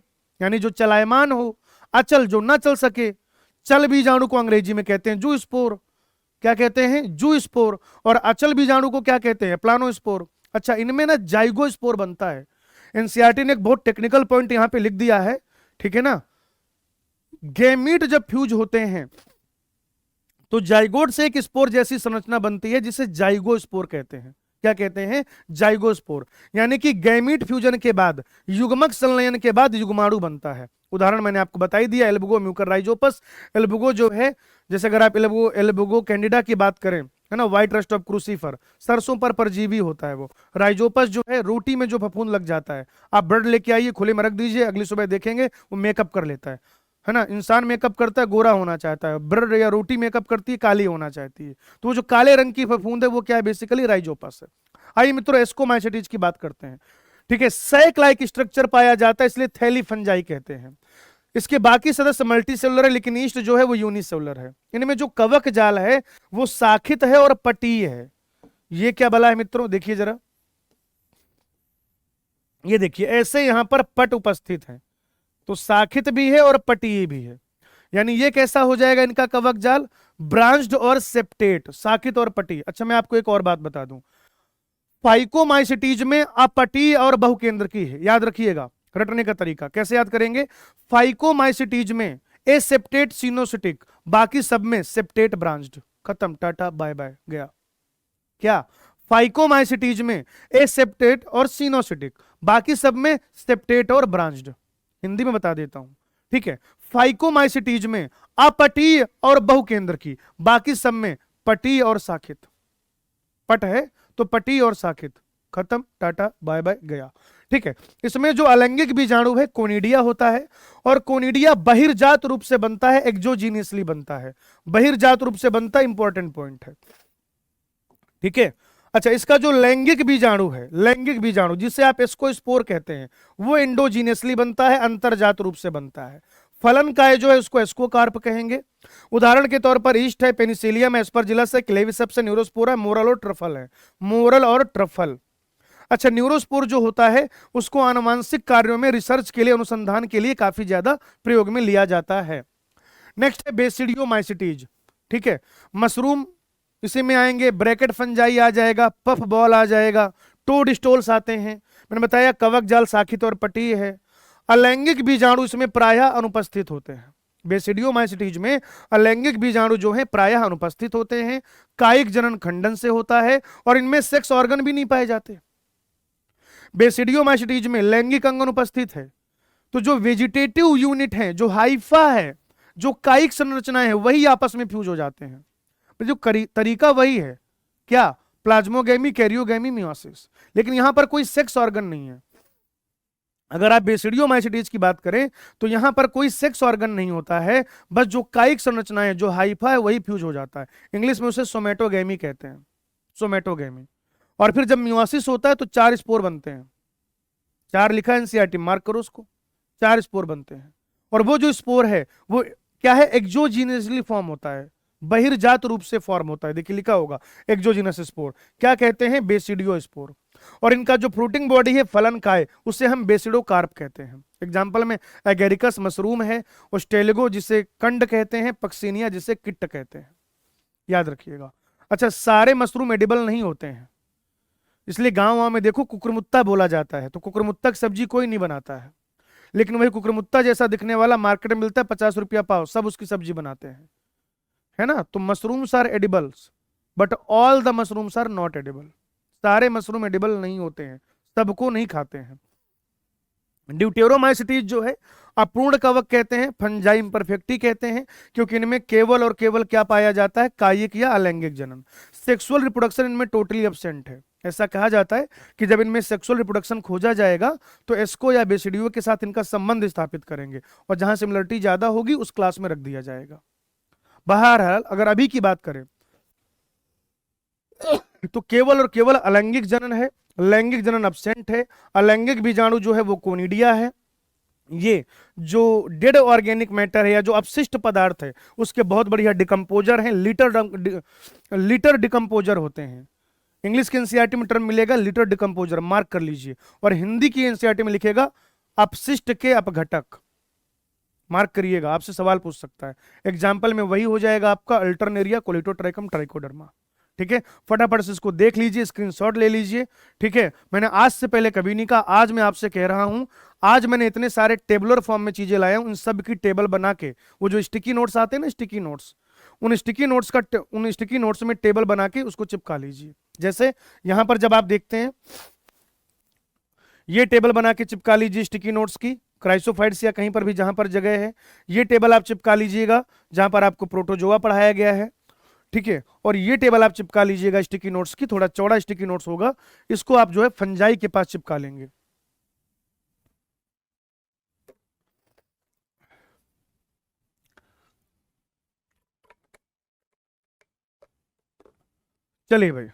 यानी जो चलायमान हो, अचल जो ना चल सके, चल बीजाणु को अंग्रेजी में कहते हैं जू स्पोर, क्या कहते हैं जू स्पोर, और अचल बीजाणु को क्या कहते हैं प्लानो स्पोर। अच्छा इनमें ना जाइगो स्पोर बनता है, एनसीईआरटी ने एक बहुत टेक्निकल पॉइंट यहां पे लिख दिया है, ठीक है ना, गैमीट जब फ्यूज होते हैं तो जाइगोट से एक स्पोर जैसी संरचना बनती है जिसे जाइगो स्पोर कहते हैं। क्या कहते हैं, जाइगो स्पोर, यानी कि गैमीट फ्यूजन के बाद, युग्मक संलयन के बाद युग्माणु बनता है। उदाहरण मैंने आपको बताई दिया, एल्बुगो म्यूकर राइजोपस, एल्बुगो जो है, जैसे अगर आप एल्बुगो कैंडिडा की बात करें, है ना, व्हाइट रस्ट ऑफ क्रूसीफर, सरसों पर परजीवी होता है वो। राइजोपस जो है रोटी में जो फफूंद लग जाता है, आप ब्रेड लेके आइए खुले में रख दीजिए, अगली सुबह देखेंगे वो मेकअप कर लेता है ना, इंसान मेकअप करता है गोरा होना चाहता है, ब्रेड या रोटी मेकअप करती है काली होना चाहती है, तो वो जो काले रंग की फफूंद है वो क्या है, बेसिकली राइजोपस है। आइए मित्रों एस्कोमाइसिटीज की बात करते हैं, ठीक है, सैक लाइक स्ट्रक्चर पाया जाता है इसलिए थैली फंजाई कहते हैं। इसके बाकी सदस्य मल्टी सेलुलर है, लेकिन ईस्ट जो है वो यूनिसेलुलर है। इनमें जो कवक जाल है वो साखित है और पटीय है। ये क्या बला है मित्रों, देखिए जरा, ये देखिए ऐसे यहां पर पट उपस्थित है, तो साखित भी है और पटीय भी है, यानी ये कैसा हो जाएगा इनका कवक जाल, ब्रांच्ड और सेप्टेट, साखित और पटीय। अच्छा मैं आपको एक और बात बता दूं, फाइकोमाइसिटीज में अपटीय और बहुकेंद्र की है, याद रखिएगा, रटने का तरीका कैसे याद करेंगे, फाइकोमाइसिटीज में एसेप्टेट सिनोसिटिक, बाकी सब में सेप्टेट ब्रांच्ड, खत्म, टाटा बाय बाय गया। क्या फाइकोमाइसिटीज में एसेप्टेट और सिनोसिटिक, बाकी सब में सेप्टेट और ब्रांच्ड। हिंदी में बता देता हूं, ठीक है। फाइकोमाइसिटीज में अपटीय और बहुकेंद्र की, बाकी सब में पटीय और शाखित। पट है तो पटीय और शाखित, खत्म, टाटा बाय बाय गया, ठीक है। इसमें जो अलैंगिक बीजाणु है कोनिडिया होता है, और कोनिडिया बहिर्जात रूप से बनता है, एक्सोजीनियसली बनता है, बहिर्जात रूप से बनता है, इंपॉर्टेंट पॉइंट है, ठीक है। अच्छा, इसका जो लैंगिक बीजाणु है, लैंगिक बीजाणु जिसे आप एस्कोस्पोर कहते हैं, वो एंडोजीनियसली बनता है, अंतर्जात रूप से बनता है। फलन काय जो है उसको एस्कोकार्प कहेंगे। उदाहरण के तौर पर ईस्ट है, पेनिसिलियम, एस्परजिलस है, क्लेविसेप्स है, न्यूरोस्पोरा, मोरल और ट्रफल है, मोरल और ट्रफल। अच्छा, न्यूरोस्पोर जो होता है उसको आनुवांशिक कार्यों में रिसर्च के लिए, अनुसंधान के लिए काफी ज्यादा प्रयोग में लिया जाता है। नेक्स्ट है बेसिडियोमाइसिटीज, ठीक है। मशरूम इसी में आएंगे, ब्रैकेट फंजाई आ जाएगा, पफ बॉल आ जाएगा, टोड स्टोल्स आते हैं, मैंने बताया कवक जाल शाखित और पटीय है। अलैंगिक बीजाणु इसमें प्रायः अनुपस्थित होते हैं। बेसिडियोमाइसिटीज में अलैंगिक बीजाणु जो है प्रायः अनुपस्थित होते हैं, कायिक जनन खंडन से होता है, और इनमें सेक्स ऑर्गन भी नहीं पाए जाते। बेसिडियोमाइसिटीज में लैंगिक अंग अनुपस्थित है, तो जो वेजिटेटिव यूनिट है, जो हाइफा है, जो कायिक संरचना है, वही आपस में फ्यूज हो जाते हैं। जो तरीका वही है, क्या, प्लाज्मोगेमी, कैरियोगेमी, मियोसिस, लेकिन यहां पर कोई सेक्स ऑर्गन नहीं है। अगर आप बेसिडियोमाइसिटीज की बात करें तो यहां पर कोई सेक्स ऑर्गन नहीं होता है, बस जो कायिक संरचना है, जो हाइफा है, वही फ्यूज हो जाता है। इंग्लिश में उसे सोमेटोगेमी कहते हैं, सोमेटोगेमी। और फिर जब मियोसिस होता है तो 4 स्पोर बनते हैं, 4 लिखा है एनसीईआरटी, मार्क करो उसको, 4 स्पोर बनते हैं। और वो जो स्पोर है वो क्या है, एक्सोजीनियसली फॉर्म होता है, बहिर्जात रूप से फॉर्म होता है, देखिए लिखा होगा एक्सोजीनस स्पोर, क्या कहते हैं, बेसिडियो स्पोर। और इनका जो फ्रूटिंग बॉडी है, फलन काय, उसे हम बेसिडोकार्प कहते हैं। एग्जाम्पल में एगेरिकस मशरूम है, ओस्टेलिगो जिसे कंड कहते हैं, पक्सिनिया जिसे किट्ट कहते हैं, याद रखिएगा। अच्छा, सारे मशरूम एडिबल नहीं होते हैं, इसलिए गांव में देखो कुकुरमुत्ता बोला जाता है, तो कुकुरमुत्ता की सब्जी कोई नहीं बनाता है, लेकिन वही कुकुरमुत्ता जैसा दिखने वाला मार्केट में मिलता है, 50 रुपया पाव, सब उसकी सब्जी बनाते हैं, है ना। तो mushrooms are edibles but all the mushrooms are not edible. सारे मशरूम एडिबल नहीं होते हैं, सबको नहीं खाते हैं। ड्यूटेरोमाइसिटीज जो है अपूर्ण कवक कहते हैं, फंजाई इम्परफेक्टी कहते हैं, क्योंकि इनमें केवल और केवल क्या पाया जाता है, कायिक या अलैंगिक जनन। सेक्सुअल रिप्रोडक्शन इनमें टोटली एब्सेंट है। ऐसा कहा जाता है कि जब इनमें सेक्सुअल रिप्रोडक्शन खोजा जाएगा तो एस्को या बेसिडियो के साथ इनका संबंध स्थापित करेंगे, और जहां सिमिलरिटी ज्यादा होगी उस क्लास में रख दिया जाएगा। बहरहाल अगर अभी की बात करें तो केवल और केवल अलैंगिक जनन है, लैंगिक जनन एब्सेंट है। अलैंगिक बीजाणु जो है वो कोनिडिया है। ये जो डेड ऑर्गेनिक मैटर है या जो अपशिष्ट पदार्थ है उसके बहुत बढ़िया डिकम्पोजर हैं, लिटर डिकम्पोजर होते हैं। इंग्लिश के एनसीईआरटी में टर्म मिलेगा लिटर डिकम्पोजर, मार्क कर लीजिए, और हिंदी की एनसीईआरटी में लिखेगा अपशिष्ट के अपघटक, मार्क करिएगा, आपसे सवाल पूछ सकता है। एग्जाम्पल में वही हो जाएगा आपका अल्टरनेरिया, कोलिटोट्राइकम, ट्राइकोडर्मा, ठीक है। फटाफट से इसको देख लीजिए, स्क्रीनशॉट ले लीजिए, ठीक है। मैंने आज से पहले कभी नहीं कहा, आज मैं आपसे कह रहा हूं, आज मैंने इतने सारे टेबुलर फॉर्म में चीजें लाया हूं, इन सब की टेबल बना के, वो जो स्टिकी नोट्स आते हैं ना, स्टिकी नोट्स, उन स्टिकी नोट्स में टेबल बना के उसको चिपका लीजिए। जैसे यहां पर जब आप देखते हैं, ये टेबल बना के चिपका लीजिए स्टिकी नोट्स की, क्राइसोफाइट्स या कहीं पर भी जहां पर जगह है, ये टेबल आप चिपका लीजिएगा जहां पर आपको प्रोटोजोआ पढ़ाया गया है, ठीक है। और ये टेबल आप चिपका लीजिएगा स्टिकी नोट्स की, थोड़ा चौड़ा स्टिकी नोट्स होगा, इसको आप जो है फंजाई के पास चिपका लेंगे। चलिए भाई,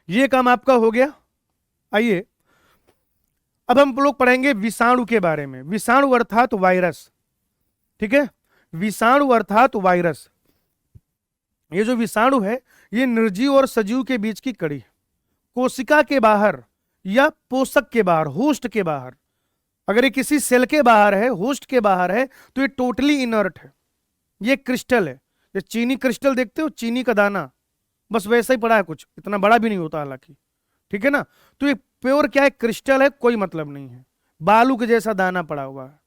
ये काम आपका हो गया। आइए अब हम लोग पढ़ेंगे विषाणु के बारे में। विषाणु अर्थात वायरस, ठीक है, विषाणु अर्थात वायरस। ये जो विषाणु है ये निर्जीव और सजीव के बीच की कड़ी, कोशिका के बाहर या पोषक के बाहर, होस्ट के बाहर। अगर ये किसी सेल के बाहर है, होस्ट के बाहर है, तो ये टोटली इनर्ट है। ये क्रिस्टल है, ये चीनी क्रिस्टल देखते हो, चीनी का दाना, बस वैसा ही पड़ा है, कुछ इतना बड़ा भी नहीं होता हालांकि, ठीक है ना। तो ये प्योर क्या है, क्रिस्टल है, कोई मतलब नहीं है, बालू के जैसा दाना पड़ा हुआ है,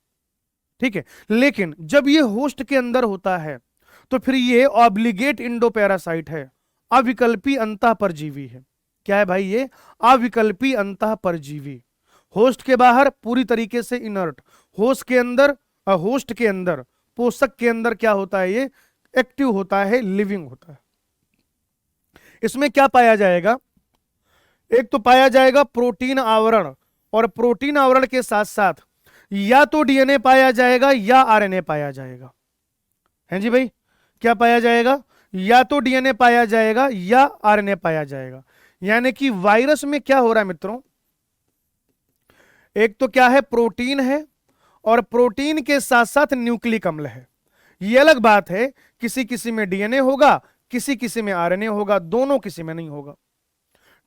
ठीक है। लेकिन जब ये होस्ट के अंदर होता है तो फिर ये ऑब्लिगेट इंडोपैरासाइट है, अविकल्पी अंतः परजीवी है। क्या है भाई ये? अविकल्पी अंतः परजीवी। होस्ट के बाहर पूरी तरीके से इनर्ट, होस्ट के अंदर पोषक के अंदर क्या होता है? ये एक्टिव होता है, लिविंग होता है। इसमें क्या पाया जाएगा? एक तो पाया जाएगा प्रोटीन आवरण, और प्रोटीन आवरण के साथ साथ या तो डीएनए पाया जाएगा या आरएनए पाया जाएगा। हैं जी भाई, क्या पाया जाएगा? या तो डीएनए पाया जाएगा या आरएनए पाया जाएगा। यानी कि वायरस में क्या हो रहा है मित्रों? एक तो क्या है? प्रोटीन है, और प्रोटीन के साथ साथ न्यूक्लिक अम्ल है। ये अलग बात है, किसी किसी में डीएनए होगा, किसी किसी में आरएनए होगा, दोनों किसी में नहीं होगा।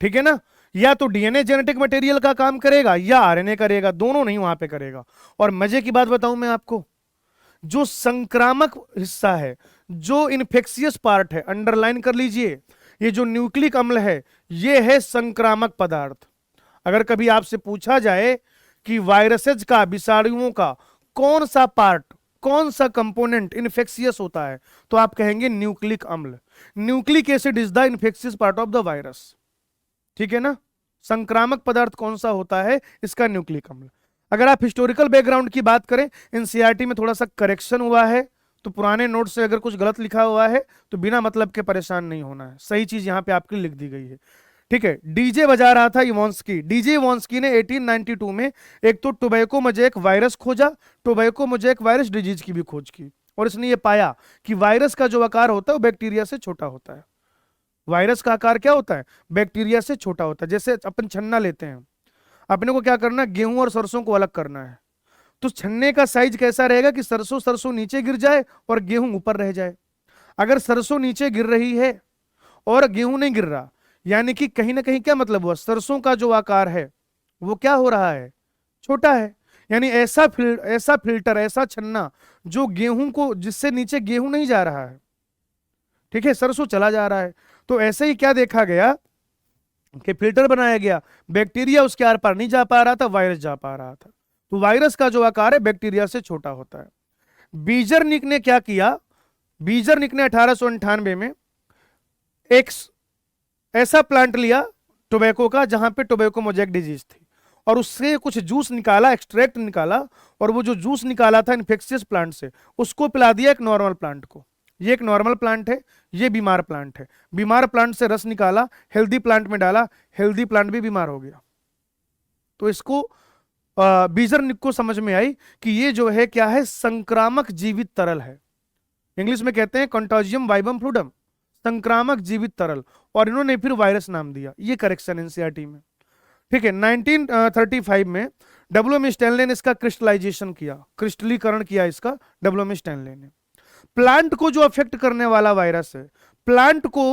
ठीक है ना? या तो डीएनए जेनेटिक मटेरियल का काम करेगा या आरएनए करेगा, दोनों नहीं वहां पे करेगा। और मजे की बात बताऊं मैं आपको, जो संक्रामक हिस्सा है, जो इन्फेक्शियस पार्ट है, अंडरलाइन कर लीजिए, ये जो न्यूक्लिक अम्ल है ये है संक्रामक पदार्थ। अगर कभी आपसे पूछा जाए कि वायरसेज का, विषाणुओं का कौन सा पार्ट, कौन सा कंपोनेंट इन्फेक्शियस होता है, तो आप कहेंगे न्यूक्लिक अम्ल। Nucleic acid is the infectious part of the virus. ठीक है ना? संक्रामक पदार्थ कौन सा होता है? इसका न्यूक्लिक अम्ल। अगर आप हिस्टोरिकल बैकग्राउंड की बात करें, एनसीईआरटी में थोड़ा सा करेक्शन हुआ है, तो पुराने नोट से अगर कुछ गलत लिखा हुआ है तो बिना मतलब के परेशान नहीं होना है, सही चीज यहां पे आपकी लिख दी गई है। ठीक है, डीजे बजा रहा था इवॉन्स्की। डीजे इवॉन्स्की ने 1892 में एक तो टोबैको मोज़ेक वायरस खोजा, टोबैको मोज़ेक वायरस डिजीज की भी खोज की, और इसने ये पाया कि वायरस का जो आकार होता है वो बैक्टीरिया से छोटा होता है। वायरस का आकार क्या होता है? बैक्टीरिया से छोटा होता है। जैसे अपन छन्ना लेते हैं, अपने को क्या करना, गेहूं और सरसों को अलग करना है, तो छन्ने का साइज कैसा रहेगा कि सरसों नीचे गिर जाए और गेहूं ऊपर रह जाए। अगर सरसों नीचे गिर रही है और गेहूं नहीं गिर रहा, यानी कि कहीं ना कहीं क्या मतलब हुआ, सरसों का जो आकार है वो क्या हो रहा है? छोटा है। यानी ऐसा फिल्टर, ऐसा छन्ना जो गेहूं को, जिससे नीचे गेहूं नहीं जा रहा है, ठीक है, सरसों चला जा रहा है। तो ऐसे ही क्या देखा गया कि फिल्टर बनाया गया, बैक्टीरिया उसके आर पार नहीं जा पा रहा था, वायरस जा पा रहा था। तो वायरस का जो आकार है बैक्टीरिया से छोटा होता है। बीजरनिक ने क्या किया? बीजरनिक ने 1898 में एक ऐसा प्लांट लिया टोबैको का, जहां पे टोबैको मोज़ेक डिजीज थी, और उससे कुछ जूस निकाला, एक्सट्रैक्ट निकाला, और वो जो जूस निकाला था इन्फेक्शियस प्लांट से, उसको पिला दिया एक नॉर्मल प्लांट को। ये एक नॉर्मल प्लांट है, ये बीमार प्लांट है। बीमार प्लांट से रस निकाला, हेल्दी प्लांट में डाला, हेल्दी प्लांट भी बीमार हो गया। तो इसको बीजरनिक को समझ में आई कि ये जो है क्या है, संक्रामक जीवित तरल है। इंग्लिश में कहते हैं कंटाजियम वाइबम फ्लूइडम, संक्रामक जीवित तरल, और इन्होंने फिर वायरस नाम दिया। ये करेक्शन एनसीईआरटी में। ठीक है, 1935 में डब्ल्यूएम स्टैनले ने इसका क्रिस्टलाइजेशन किया, क्रिस्टलीकरण किया इसका डब्ल्यूएम स्टैनले ने। प्लांट को जो अफेक्ट करने वाला वायरस है, प्लांट को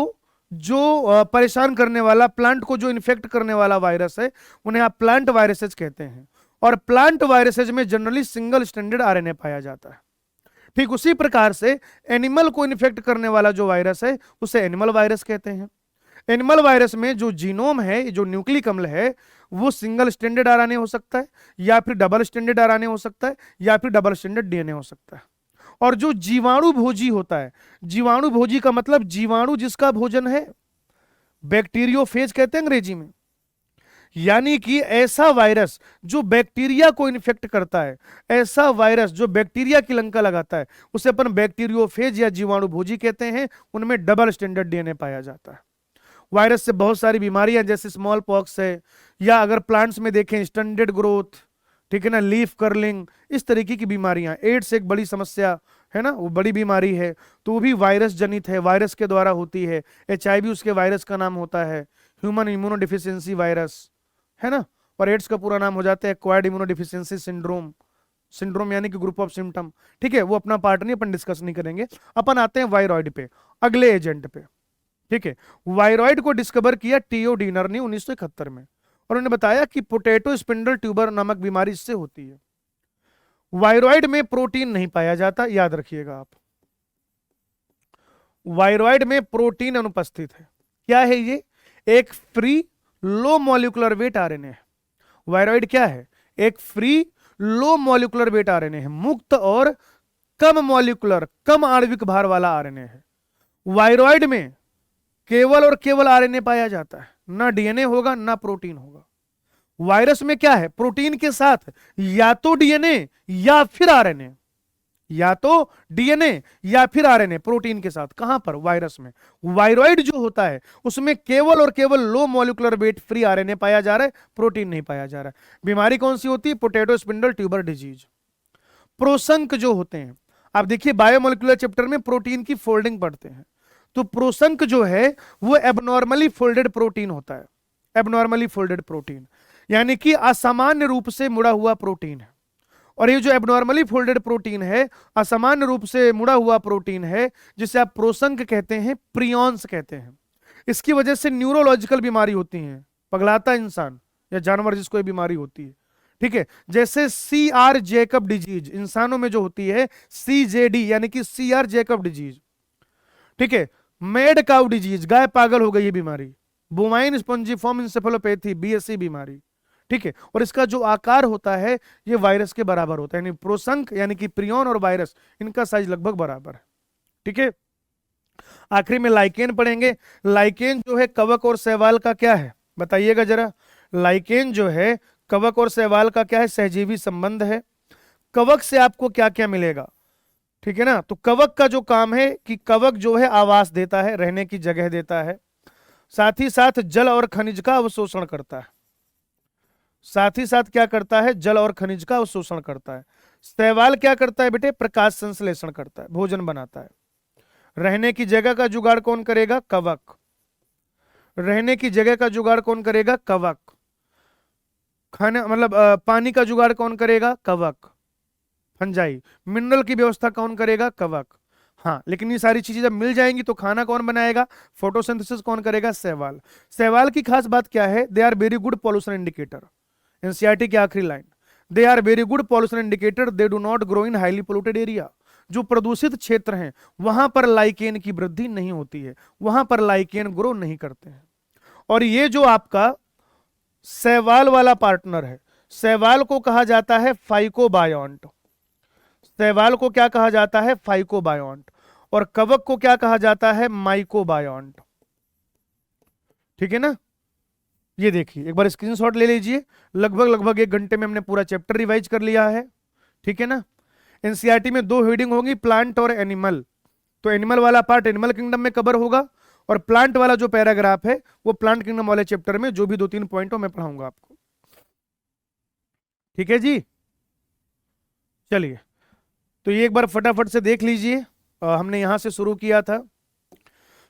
जो परेशान करने वाला, प्लांट को जो इन्फेक्ट करने वाला वायरस है, उन्हें आप प्लांट वायरसेज कहते हैं। और प्लांट वायरसेज में जनरली सिंगल स्टैंडर्ड आरएनए पाया जाता है। ठीक उसी प्रकार से एनिमल को इन्फेक्ट करने वाला जो वायरस है उसे एनिमल वायरस कहते हैं। एनिमल वायरस में जो जीनोम है, जो न्यूक्लिक अम्ल है, वो सिंगल स्टैंडर्ड आरएनए हो सकता है, या फिर डबल स्टैंडर्ड आरएनए हो सकता है, या फिर डबल स्टैंडर्ड डीएनए हो सकता है। और जो जीवाणु भोजी होता है, जीवाणु भोजी का मतलब जीवाणु जिसका भोजन है, बैक्टीरियोफेज कहते हैं अंग्रेजी में। यानी कि ऐसा वायरस जो बैक्टीरिया को इन्फेक्ट करता है, ऐसा वायरस जो बैक्टीरिया की लंका लगाता है, उसे अपन बैक्टीरियोफेज या जीवाणु भोजी कहते हैं। उनमें डबल स्टैंडर्ड डीएनए पाया जाता है। वायरस से बहुत सारी बीमारियां जैसे स्मॉल पॉक्स है, या अगर प्लांट्स में देखें स्टैंडर्ड ग्रोथ, ठीक है ना, लीफ कर्लिंग, इस तरीके की बीमारियां। एड्स एक बड़ी समस्या है ना, वो बड़ी बीमारी है, तो वो भी वायरस जनित है, वायरस के द्वारा होती है। एचआईवी उसके वायरस का नाम होता है, ह्यूमन इम्यूनोडिफिशियंसी वायरस, है ना। और एड्स का पूरा नाम हो जाता है एक्वायर्ड इम्यूनोडिफिशियंसी सिंड्रोम। सिंड्रोम यानी कि ग्रुप ऑफ सिम्टम। ठीक है, वो अपना पार्ट नहीं, अपन डिस्कस नहीं करेंगे। अपन आते हैं वायरॉइड पे, अगले एजेंट पे। ठीक है, वायरॉइड को डिस्कवर किया टीओ डीनर ने 1971 में, और उन्होंने बताया कि पोटैटो स्पिंडल ट्यूबर नामक बीमारी इससे होती है। वायरॉइड में प्रोटीन नहीं पाया जाता, याद रखिएगा आप, वायरॉइड में प्रोटीन अनुपस्थित है। क्या है ये? एक free low molecular weight RNA है। वायरॉइड क्या है? एक free low molecular weight RNA है, मुक्त और कम मॉलिक्यूलर, कम आणविक भार वाला आरएनए है। वायरॉइड में केवल और केवल आरएनए पाया जाता है, ना डीएनए होगा ना प्रोटीन होगा। वायरस में क्या है, प्रोटीन के साथ या तो डीएनए या फिर आरएनए, या तो डीएनए या फिर आरएनए प्रोटीन के साथ। कहां पर, वायरस में। वायरॉइड जो होता है उसमें केवल और केवल low molecular weight free RNA पाया जा रहा है, प्रोटीन नहीं पाया जा रहा है। बीमारी कौन सी होती है, पोटैटो स्पिंडल ट्यूबर डिजीज। प्रोसंक जो होते हैं, आप देखिए बायोमोलिकुलर चैप्टर में प्रोटीन की फोल्डिंग पढ़ते हैं, तो प्रोसंक जो है वो एबनॉर्मली फोल्डेड प्रोटीन होता है। एबनॉर्मली फोल्डेड प्रोटीन यानी कि असामान्य रूप से मुड़ा हुआ प्रोटीन है। और ये जो एबनॉर्मली फोल्डेड प्रोटीन है, असामान्य रूप से मुड़ा हुआ प्रोटीन है, जिसे आप प्रोसंक कहते हैं, प्रियॉन्स कहते हैं। इसकी वजह से न्यूरोलॉजिकल बीमारी होती है, पगलाता इंसान या जानवर जिसको ये बीमारी होती है, ठीक है। जैसे CR जैकब डिजीज इंसानों में जो होती है, CJD यानी कि CR जैकब डिजीज, ठीक है। मैड काउ डिजीज, गाय पागल हो गई ये बीमारी। बोवाइन स्पॉन्जिफॉर्म इंसेफेलोपैथी, BSE बीमारी, ठीक है। और इसका जो आकार होता है ये वायरस के बराबर होता है, यानी प्रोसंक यानी कि प्रियॉन और वायरस, इनका साइज लगभग बराबर है, ठीक है। आखिरी में लाइकेन पढ़ेंगे। लाइकेन जो है कवक और शैवाल का क्या है, बताइएगा जरा। लाइकेन जो है कवक और शैवाल का क्या है, सहजीवी संबंध है। कवक से आपको क्या क्या मिलेगा, ठीक है ना। तो कवक का जो काम है कि कवक जो है आवास देता है, रहने की जगह देता है, साथ ही साथ जल और खनिज का अवशोषण करता है। साथ ही साथ क्या करता है, जल और खनिज का अवशोषण करता है। शैवाल क्या करता है बेटे, प्रकाश संश्लेषण करता है, भोजन बनाता है। रहने की जगह का जुगाड़ कौन करेगा, कवक। रहने की जगह का जुगाड़ कौन करेगा, कवक। खाने मतलब पानी का जुगाड़ कौन करेगा, कवक, फंजाई। मिनरल की व्यवस्था कौन करेगा, कवक। हाँ, लेकिन ये सारी चीजें जब मिल जाएंगी तो खाना कौन बनाएगा, फोटोसिंथेसिस कौन करेगा, शैवाल। शैवाल की खास बात क्या है, they are very good pollution indicator. NCERT की आखिरी line, they are very good pollution indicator, they do not grow in highly polluted area. जो प्रदूषित क्षेत्र हैं वहां पर लाइकेन की वृद्धि नहीं होती है, वहां पर लाइकेन ग्रो नहीं करते हैं। और ये जो आपका शैवाल वाला पार्टनर है, शैवाल को कहा जाता है फाइकोबायोंट। शैवाल को क्या कहा जाता है, फाइकोबायोंट। और कवक को क्या कहा जाता है, माइकोबायोंट, ठीक है ना। ये देखिए एक बार स्क्रीनशॉट ले लीजिए। लगभग 1 घंटे में हमने पूरा चैप्टर रिवाइज कर लिया है, ठीक है ना। एनसीईआरटी में 2 हेडिंग होगी, प्लांट और एनिमल। तो एनिमल वाला पार्ट एनिमल किंगडम में कवर होगा, और प्लांट वाला जो पैराग्राफ है वो प्लांट किंगडम वाले चैप्टर में जो भी 2-3 पॉइंट मैं पढ़ाऊंगा आपको, ठीक है जी। चलिए, तो ये एक बार फटाफट से देख लीजिए। हमने यहां से शुरू किया था।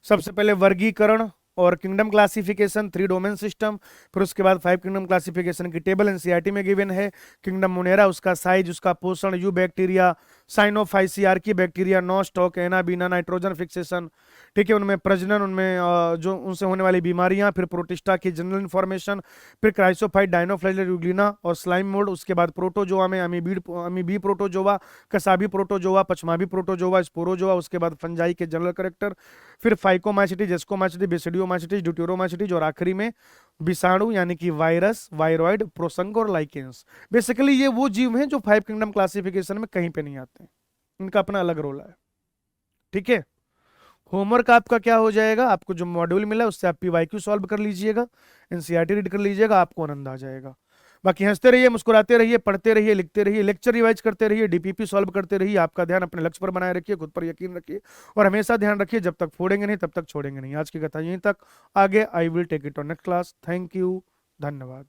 सबसे पहले वर्गीकरण और किंगडम क्लासिफिकेशन, 3 डोमेन सिस्टम। फिर उसके बाद 5 किंगडम क्लासिफिकेशन की टेबल एनसीईआरटी में गिवन है। किंगडम मोनेरा, उसका साइज, उसका पोषण, यू बैक्टीरिया, साइनोफाइसियार्की bacteria, Nostoc, Anabaena, nitrogen fixation, ठीक है। उनमें प्रजनन, उनमें जो उनसे होने वाली बीमारियां, फिर प्रोटिस्टा की जनरल इन्फॉर्मेशन, फिर क्राइसोफाइट, डायनोफ्लाइलर यूग्लिना और स्लाइम मोल्ड। उसके बाद प्रोटोजोआ में अमीबी प्रोटोजोआ, कसाबी प्रोटोजोआ, पचमाबी प्रोटोजोआ, स्पोरोजोआ। उसके बाद फंजाई के जनरल करेक्टर, फिर फाइकोमाइसिटी, जेस्कोमाइसिटी, बेसिडियोमाइसिटी, ड्यूटेरोमाइसिटी, और आखिरी में विषाणु यानी कि वायरस, वायरॉइड, प्रोसंग और लाइकेंस। बेसिकली ये वो जीव हैं जो 5 किंगडम क्लासिफिकेशन में कहीं पे नहीं आते, इनका अपना अलग रोल है, ठीक है। होमवर्क आपका क्या हो जाएगा, आपको जो मॉड्यूल मिला है उससे आप PYQ सॉल्व कर लीजिएगा, एनसीईआरटी रीड कर लीजिएगा, आपको आनंद आ जाएगा। बाकी हंसते रहिए, मुस्कुराते रहिए, पढ़ते रहिए, लिखते रहिए, लेक्चर रिवाइज करते रहिए, DPP सॉल्व करते रहिए। आपका ध्यान अपने लक्ष्य पर बनाए रखिए, खुद पर यकीन रखिए, और हमेशा ध्यान रखिए जब तक फोड़ेंगे नहीं तब तक छोड़ेंगे नहीं। आज की कथा यहीं तक, आगे I will take it on next class. Thank you, धन्यवाद।